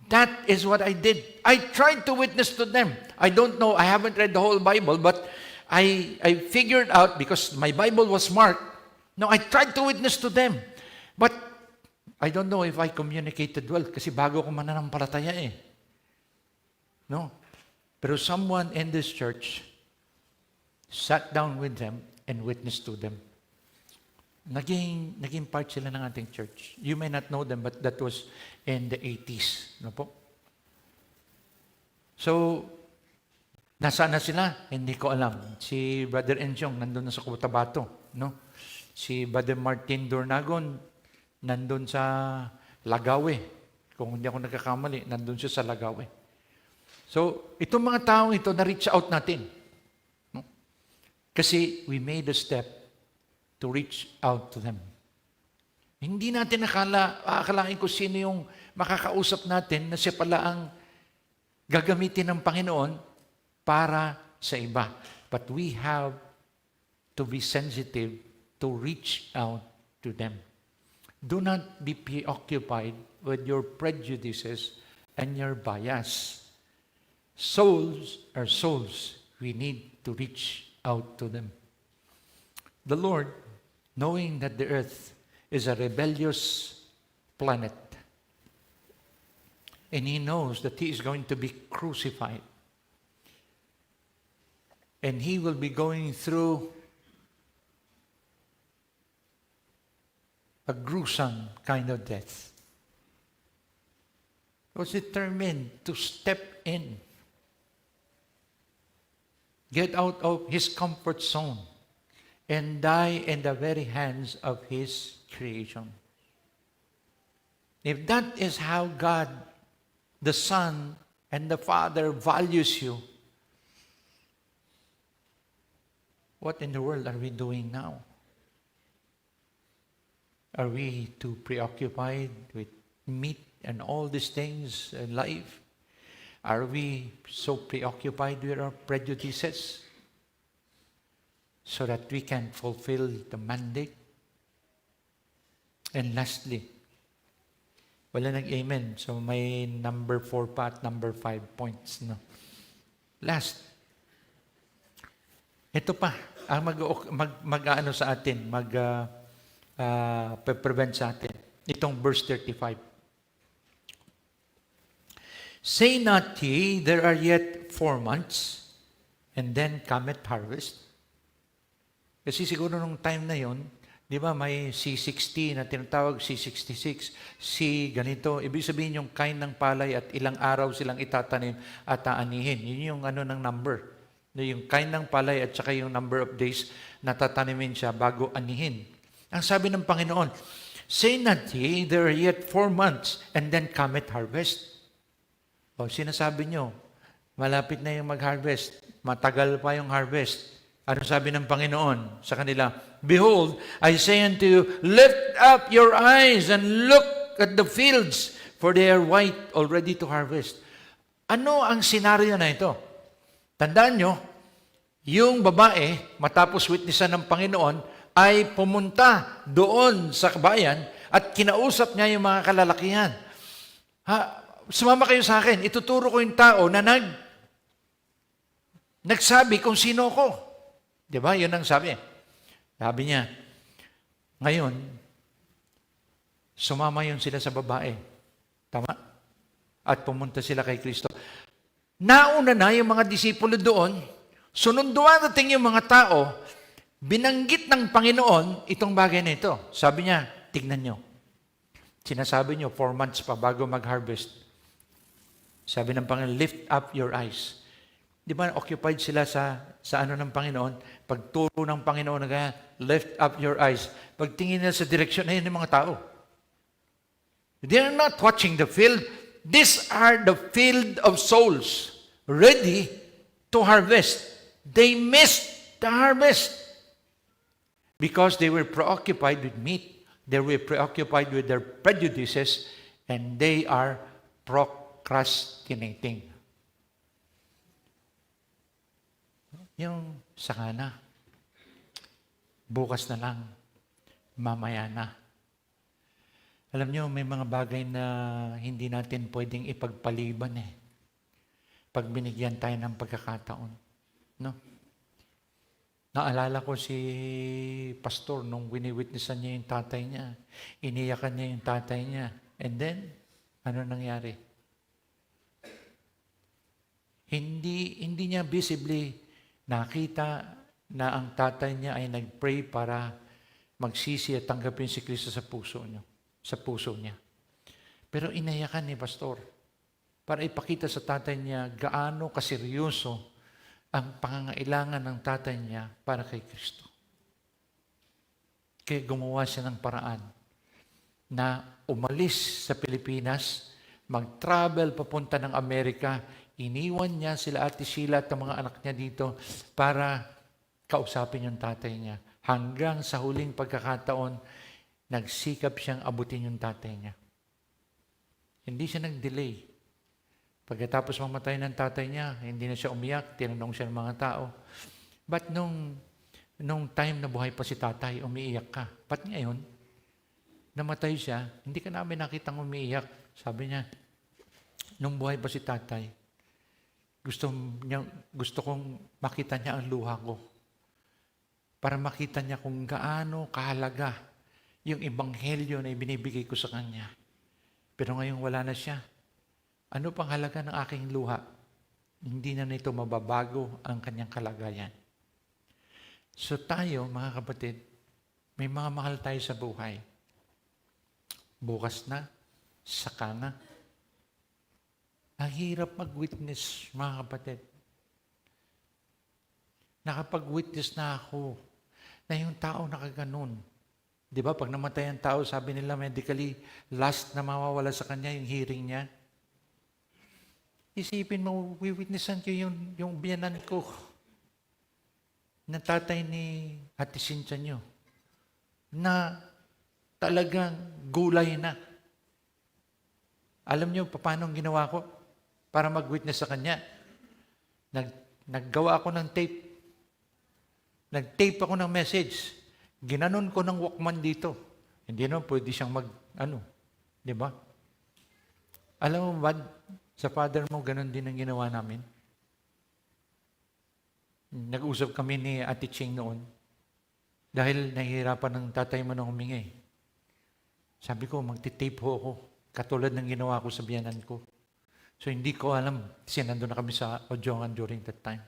That is what I did. I tried to witness to them. I don't know, I haven't read the whole Bible, but I figured out, because my Bible was marked, no, I tried to witness to them. But I don't know if I communicated well kasi bago ko mananampalataya eh. No? Pero someone in this church sat down with them and witnessed to them. Naging part sila ng ating church. You may not know them, but that was in the 80s. No po? So, nasaan na sila? Hindi ko alam. Si Brother Ensyong nandun na sa Cotabato. No? Si Brother Martin Dornagon, nandun sa Lagawe. Kung hindi ako nagkakamali, nandun siya sa Lagawe. So, itong mga taong ito, na-reach out natin. No? Kasi we made a step to reach out to them. Hindi natin akalain kung sino yung makakausap natin na siya pala ang gagamitin ng Panginoon para sa iba. But we have to be sensitive to reach out to them. Do not be preoccupied with your prejudices and your bias. Souls are souls. We need to reach out to them. The Lord, knowing that the earth is a rebellious planet, and He knows that He is going to be crucified, and He will be going through a gruesome kind of death. He was determined to step in, get out of his comfort zone, and die in the very hands of his creation. If that is how God, the Son, and the Father values you, what in the world are we doing now? Are we too preoccupied with meat and all these things in life? Are we so preoccupied with our prejudices so that we can fulfill the mandate? And lastly, wala nag-amen. So may number 4 pa at number 5 points. No? Last, ito pa, ang mag-ano sa atin, prevent sa atin. Itong verse 35. Say not ye, there are yet 4 months, and then cometh harvest. Kasi siguro nung time na yon, di ba may C60 na tinatawag, C66, C ganito. Ibig sabihin yung kain ng palay at ilang araw silang itatanim at aanihin. Yun yung ano ng number. Yung kain ng palay at saka yung number of days na tatanimin siya bago anihin. Ang sabi ng Panginoon, say not ye, there are yet 4 months, and then cometh harvest. O sinasabi nyo, malapit na yung mag-harvest, matagal pa yung harvest. Ano sabi ng Panginoon sa kanila? Behold, I say unto you, lift up your eyes and look at the fields, for they are white already to harvest. Ano ang senaryo na ito? Tandaan nyo, yung babae, matapos witnessan ng Panginoon, ay pumunta doon sa bayan at kinausap niya yung mga kalalakihan. Sumama kayo sa akin, ituturo ko yung tao na nagsabi kung sino ko. Di ba? Yun ang sabi. Sabi niya, ngayon, sumama yun sila sa babae. Tama? At pumunta sila kay Kristo. Nauna na yung mga disipulo doon, sunod dumating yung mga tao, binanggit ng Panginoon itong bagay na ito. Sabi niya, tignan nyo. Sinasabi nyo, 4 months pa bago mag-harvest. Sabi ng Panginoon, lift up your eyes. Di ba, occupied sila sa ano ng Panginoon? Pagturo ng Panginoon na kaya, lift up your eyes. Pagtingin nila sa direksyon na yun ng mga tao. They are not watching the field. These are the field of souls ready to harvest. They missed the harvest because they were preoccupied with meat. They were preoccupied with their prejudices, and they are procrastinating. Yung sakana, bukas na lang, mamaya na. Alam nyo, may mga bagay na hindi natin pwedeng ipagpaliban eh. Pag binigyan tayo ng pagkakataon. No? Naalala ko si pastor nung wini-witnessan niya yung tatay niya. Iniyakan niya yung tatay niya. And then, ano nangyari? Hindi niya visibly nakita na ang tatay niya ay nag-pray para magsisi at tanggapin si Kristo sa puso niya. Pero inayakan ni pastor para ipakita sa tatay niya gaano kaseryoso ang pangangailangan ng tatay niya para kay Kristo. Kaya gumawa siya ng paraan na umalis sa Pilipinas, mag-travel papunta ng Amerika, iniwan niya sila Ate Sheila at ang mga anak niya dito para kausapin yung tatay niya. Hanggang sa huling pagkakataon, nagsikap siyang abutin yung tatay niya. Hindi siya nag-delay. Pagkatapos mamatay ng tatay niya, hindi na siya umiyak, tinanong siya ng mga tao. Ba't nung time na buhay pa si tatay, umiiyak ka? Ba't ngayon, namatay siya, hindi ka namin nakitang umiiyak? Sabi niya, nung buhay pa si tatay, gusto kong makita niya ang luha ko. Para makita niya kung gaano kahalaga yung ebanghelyo na ibinibigay ko sa kanya. Pero ngayon wala na siya. Ano pang halaga ng aking luha? Hindi na nito mababago ang kanyang kalagayan. So tayo, mga kapatid, may mga mahal tayo sa buhay. Bukas na, saka na. Ang hirap mag-witness, mga kapatid. Nakapag-witness na ako na yung tao nakaganon. Di ba, pag namatay ang tao, sabi nila medically, last na mawawala sa kanya yung hearing niya. Isipin mo, witnessan ko yung biyanan ko na tatay ni Ate Cynthia nyo na talagang gulay na. Alam nyo, paano ang ginawa ko para mag-witness sa kanya? Naggawa ako ng tape. Nag-tape ako ng message. Ginanon ko ng Walkman dito. Hindi naman pwede siyang di ba? Alam mo ba, sa father mo, ganun din ang ginawa namin. Nag-usap kami ni Ate Ching noon. Dahil nahihirapan ng tatay mo nang humingi. Sabi ko, magti-tape ho ako. Katulad ng ginawa ko sa biyanan ko. So hindi ko alam, kasi nandun na kami sa Ojongan during that time.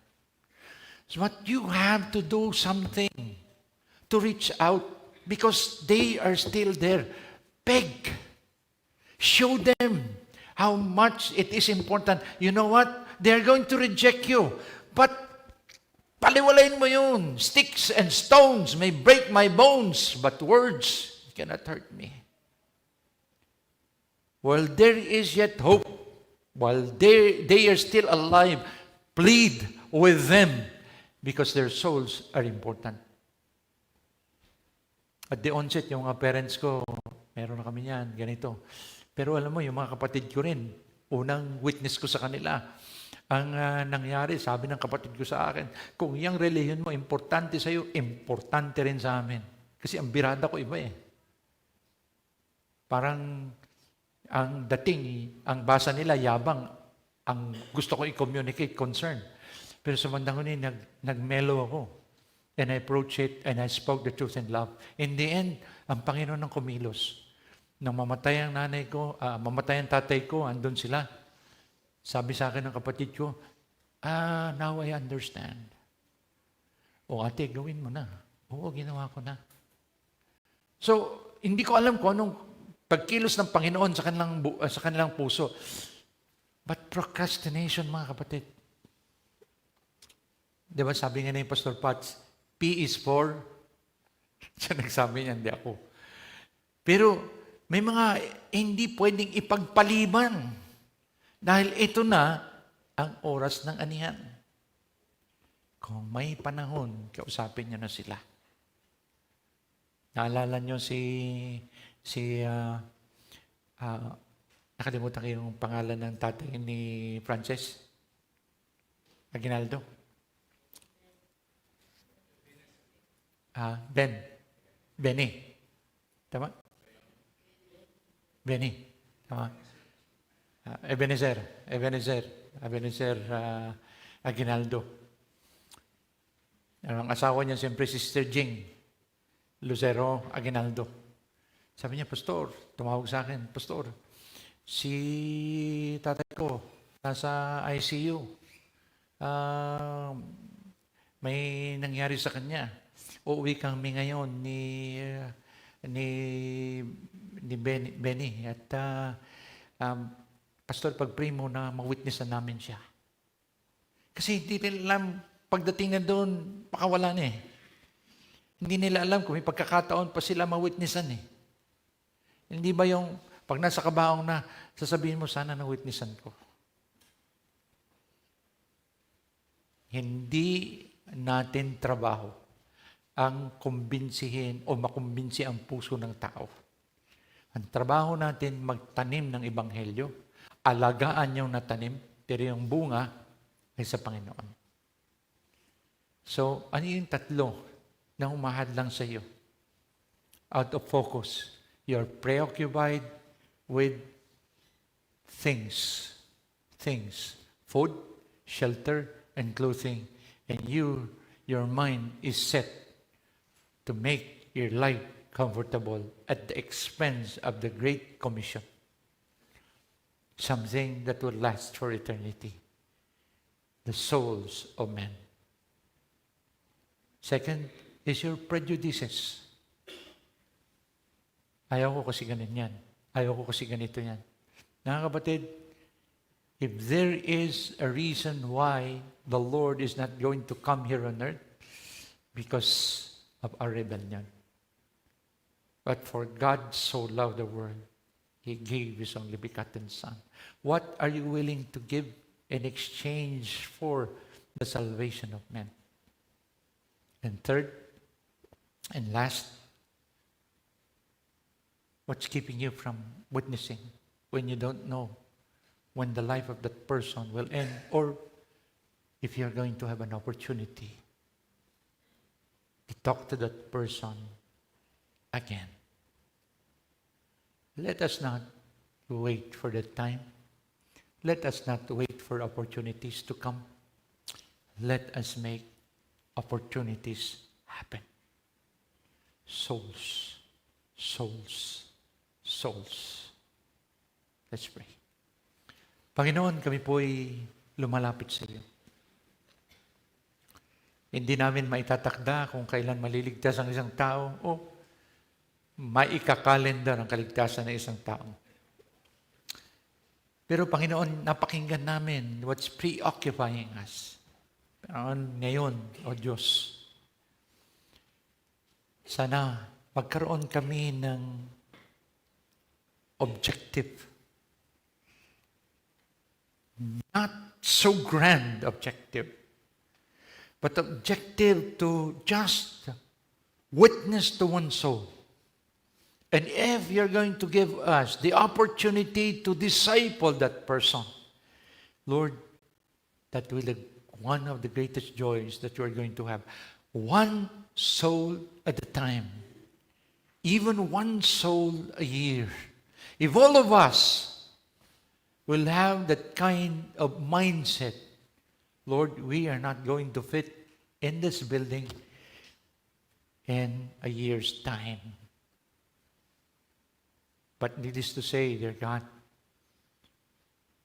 So what you have to do something to reach out because they are still there. Beg. Show them how much it is important. You know what? They're going to reject you. But paliwalain mo yun. Sticks and stones may break my bones, but words cannot hurt me. While there is yet hope, while they are still alive, plead with them because their souls are important. At the onset, yung mga parents ko, meron na kami yan, ganito. Pero alam mo, yung mga kapatid ko rin, unang witness ko sa kanila, ang nangyari, sabi ng kapatid ko sa akin, kung yung relihiyon mo importante sa'yo, importante rin sa amin. Kasi ang birada ko iba eh. Parang ang dating, ang basa nila, yabang, ang gusto ko i-communicate, concern. Pero sa bandang huli, nag-mellow ako. And I approached it, and I spoke the truth in love. In the end, ang Panginoon ang kumilos. Nang mamatay ang nanay ko, mamatay ang tatay ko, andun sila. Sabi sa akin ng kapatid ko, now I understand. O ate, gawin mo na. Oo, ginawa ko na. So, hindi ko alam kung anong pagkilos ng Panginoon sa kanilang puso. But procrastination, mga kapatid. Di ba sabi nga ni Pastor Pats, P is for, siya nagsabi niya, hindi ako. Pero may mga hindi pwedeng ipagpaliban dahil ito na ang oras ng anihan. Kung may panahon, kausapin niyo na sila. Naalala niyo nakalimutan ko yung pangalan ng tatay ni Frances Aguinaldo. Benny. Tama? Benny. Tama? Ebenezer Aguinaldo. Ang asawa niya siyempre si Sister Jing Lucero Aguinaldo. Sabi niya, Pastor, tumawag sa akin, Pastor, si tatay ko nasa ICU. May nangyari sa kanya. Uuwi kami ngayon ni Benny at Pastor, pag-pray mo na ma-witnessan namin siya. Kasi hindi nila alam, pagdating na doon, pakawala na eh. Hindi nila alam kung may pagkakataon pa sila ma-witnessan eh. Hindi ba yung, pag nasa kabaong na, sasabihin mo, sana na-witnessan ko. Hindi natin trabaho ang kumbinsihin o makumbinsi ang puso ng tao. Ang trabaho natin magtanim ng ebanghelyo, alagaan yung natanim, pero yung bunga ay sa Panginoon. So, ano yung tatlo na humahad lang sa iyo? Out of focus. You're preoccupied with things. Food, shelter, and clothing. And your mind is set to make your life comfortable at the expense of the Great Commission. Something that will last for eternity. The souls of men. Second is your prejudices. Ayaw ko kasi ganun yan. Ayaw ko kasi ganito yan. Mga kapatid, If there is a reason why the Lord is not going to come here on earth, because of our rebellion. But for God so loved the world, He gave His only begotten Son. What are you willing to give in exchange for the salvation of men? And third, and last, what's keeping you from witnessing when you don't know when the life of that person will end, or if you're going to have an opportunity to talk to that person again? Let us not wait for that time. Let us not wait for opportunities to come. Let us make opportunities happen. Souls, souls, souls. Let's pray. Panginoon, kami po'y lumalapit sa iyo. Hindi namin maitatakda kung kailan maliligtas ang isang tao o maikakalendar ang kaligtasan ng isang tao. Pero Panginoon, napakinggan namin what's preoccupying us. Panginoon, ngayon, O Diyos, sana magkaroon kami ng objective. Not so grand objective, but objective to just witness to one soul. And if you're going to give us the opportunity to disciple that person, Lord, that will be one of the greatest joys that you are going to have. One soul at a time. Even one soul a year. If all of us will have that kind of mindset, Lord, we are not going to fit in this building in a year's time. But needless to say, dear God,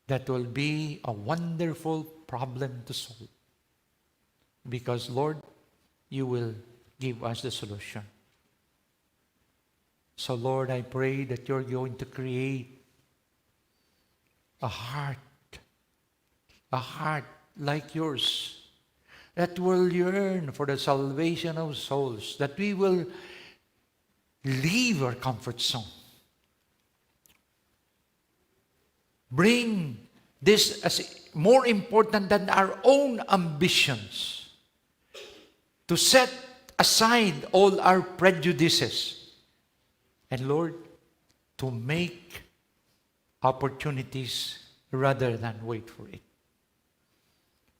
that will be a wonderful problem to solve. Because, Lord, you will give us the solution. So, Lord, I pray that you're going to create a heart like yours, that will yearn for the salvation of souls, that we will leave our comfort zone. Bring this as more important than our own ambitions, to set aside all our prejudices, and Lord, to make opportunities rather than wait for it.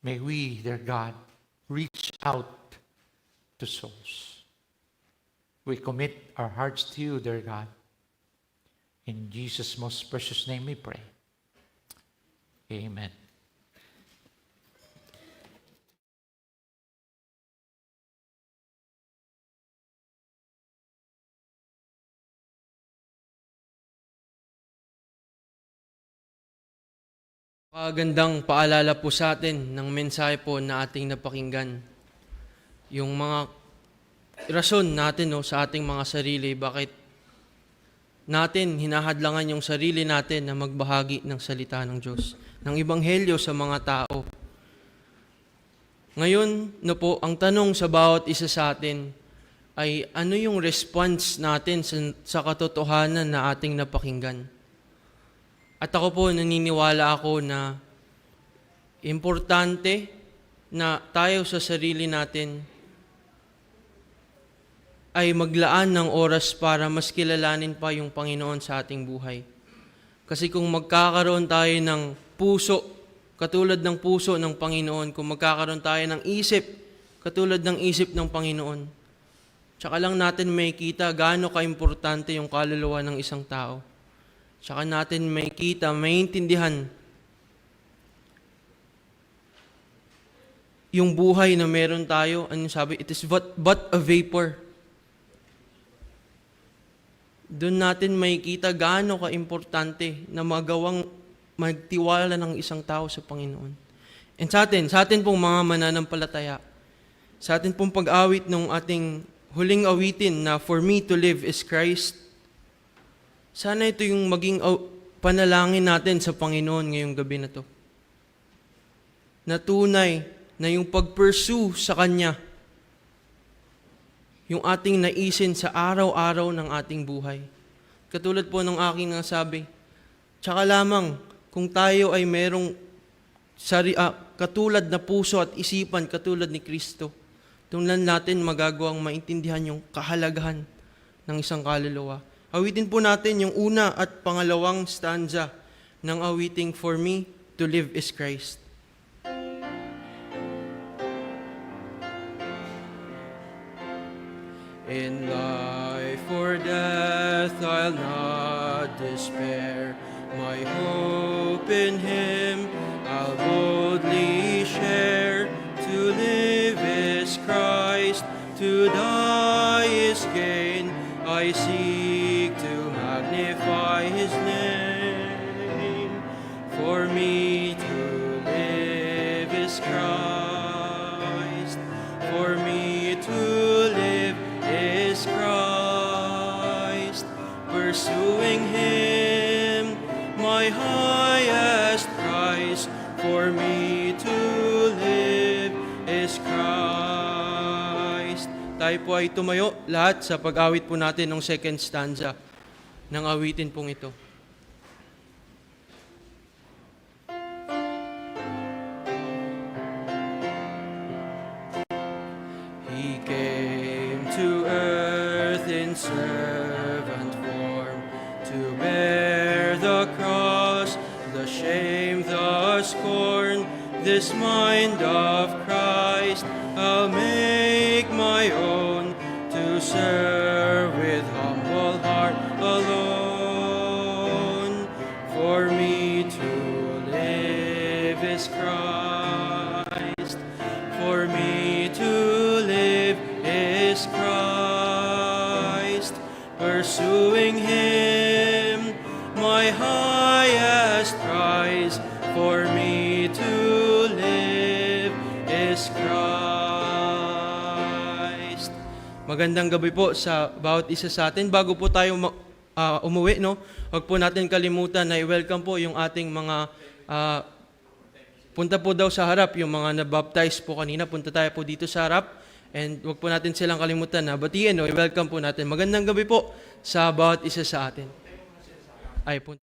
May we, dear God, reach out to souls. We commit our hearts to you, dear God. In Jesus' most precious name we pray. Amen. Magandang paalala po sa atin ng mensahe po na ating napakinggan. Yung mga rason natin sa ating mga sarili, bakit natin hinahadlangan yung sarili natin na magbahagi ng salita ng Diyos, ng Ebanghelyo sa mga tao. Ngayon po, ang tanong sa bawat isa sa atin ay ano yung response natin sa katotohanan na ating napakinggan. At ako po, naniniwala ako na importante na tayo sa sarili natin ay maglaan ng oras para mas kilalanin pa yung Panginoon sa ating buhay. Kasi kung magkakaroon tayo ng puso, katulad ng puso ng Panginoon, kung magkakaroon tayo ng isip, katulad ng isip ng Panginoon, tsaka lang natin may kita gaano kaimportante yung kaluluwa ng isang tao. Tsaka natin may kita, maintindihan yung buhay na meron tayo. Ano sabi? It is but a vapor. Doon natin may kita gaano ka-importante na magawang magtiwala ng isang tao sa Panginoon. And sa atin pong mga mananampalataya, sa atin pong pag-awit ng ating huling awitin na For Me to Live is Christ, sana ito yung maging panalangin natin sa Panginoon ngayong gabi na to. na tunay na yung pag-pursue sa Kanya, yung ating naisin sa araw-araw ng ating buhay. Katulad po ng aking nasabi, tsaka lamang kung tayo ay merong katulad na puso at isipan katulad ni Kristo, doon lang natin magagawang maintindihan yung kahalagahan ng isang kaluluwa. Awitin po natin yung una at pangalawang stanza ng awiting For Me to Live is Christ. In life or death I'll not despair, my hope in Him I'll boldly share. To live is Christ, to die is gain, I seek to magnify His name. For me to live is Christ, for me to live is Christ, pursuing Him, my highest prize. For me to live is Christ. Tayo po ay tumayo lahat sa pag-awit po natin ng second stanza ng awitin pong ito. He came to earth in servant form, to bear the cross, the shame, the scorn. This mind of Christ I'll make my own, to serve with humble heart alone. For me to live is Christ, for me to live is Christ, pursuing Him, my highest prize. For me to live is Christ. Magandang gabi po sa bawat isa sa atin. Bago po tayo umuwi, no? Huwag po natin kalimutan na i-welcome po yung ating mga punta po daw sa harap, yung mga na-baptize po kanina. Punta tayo po dito sa harap. And huwag po natin silang kalimutan na batiin, no? I-welcome po natin. Magandang gabi po sa bawat isa sa atin. Ay, punta.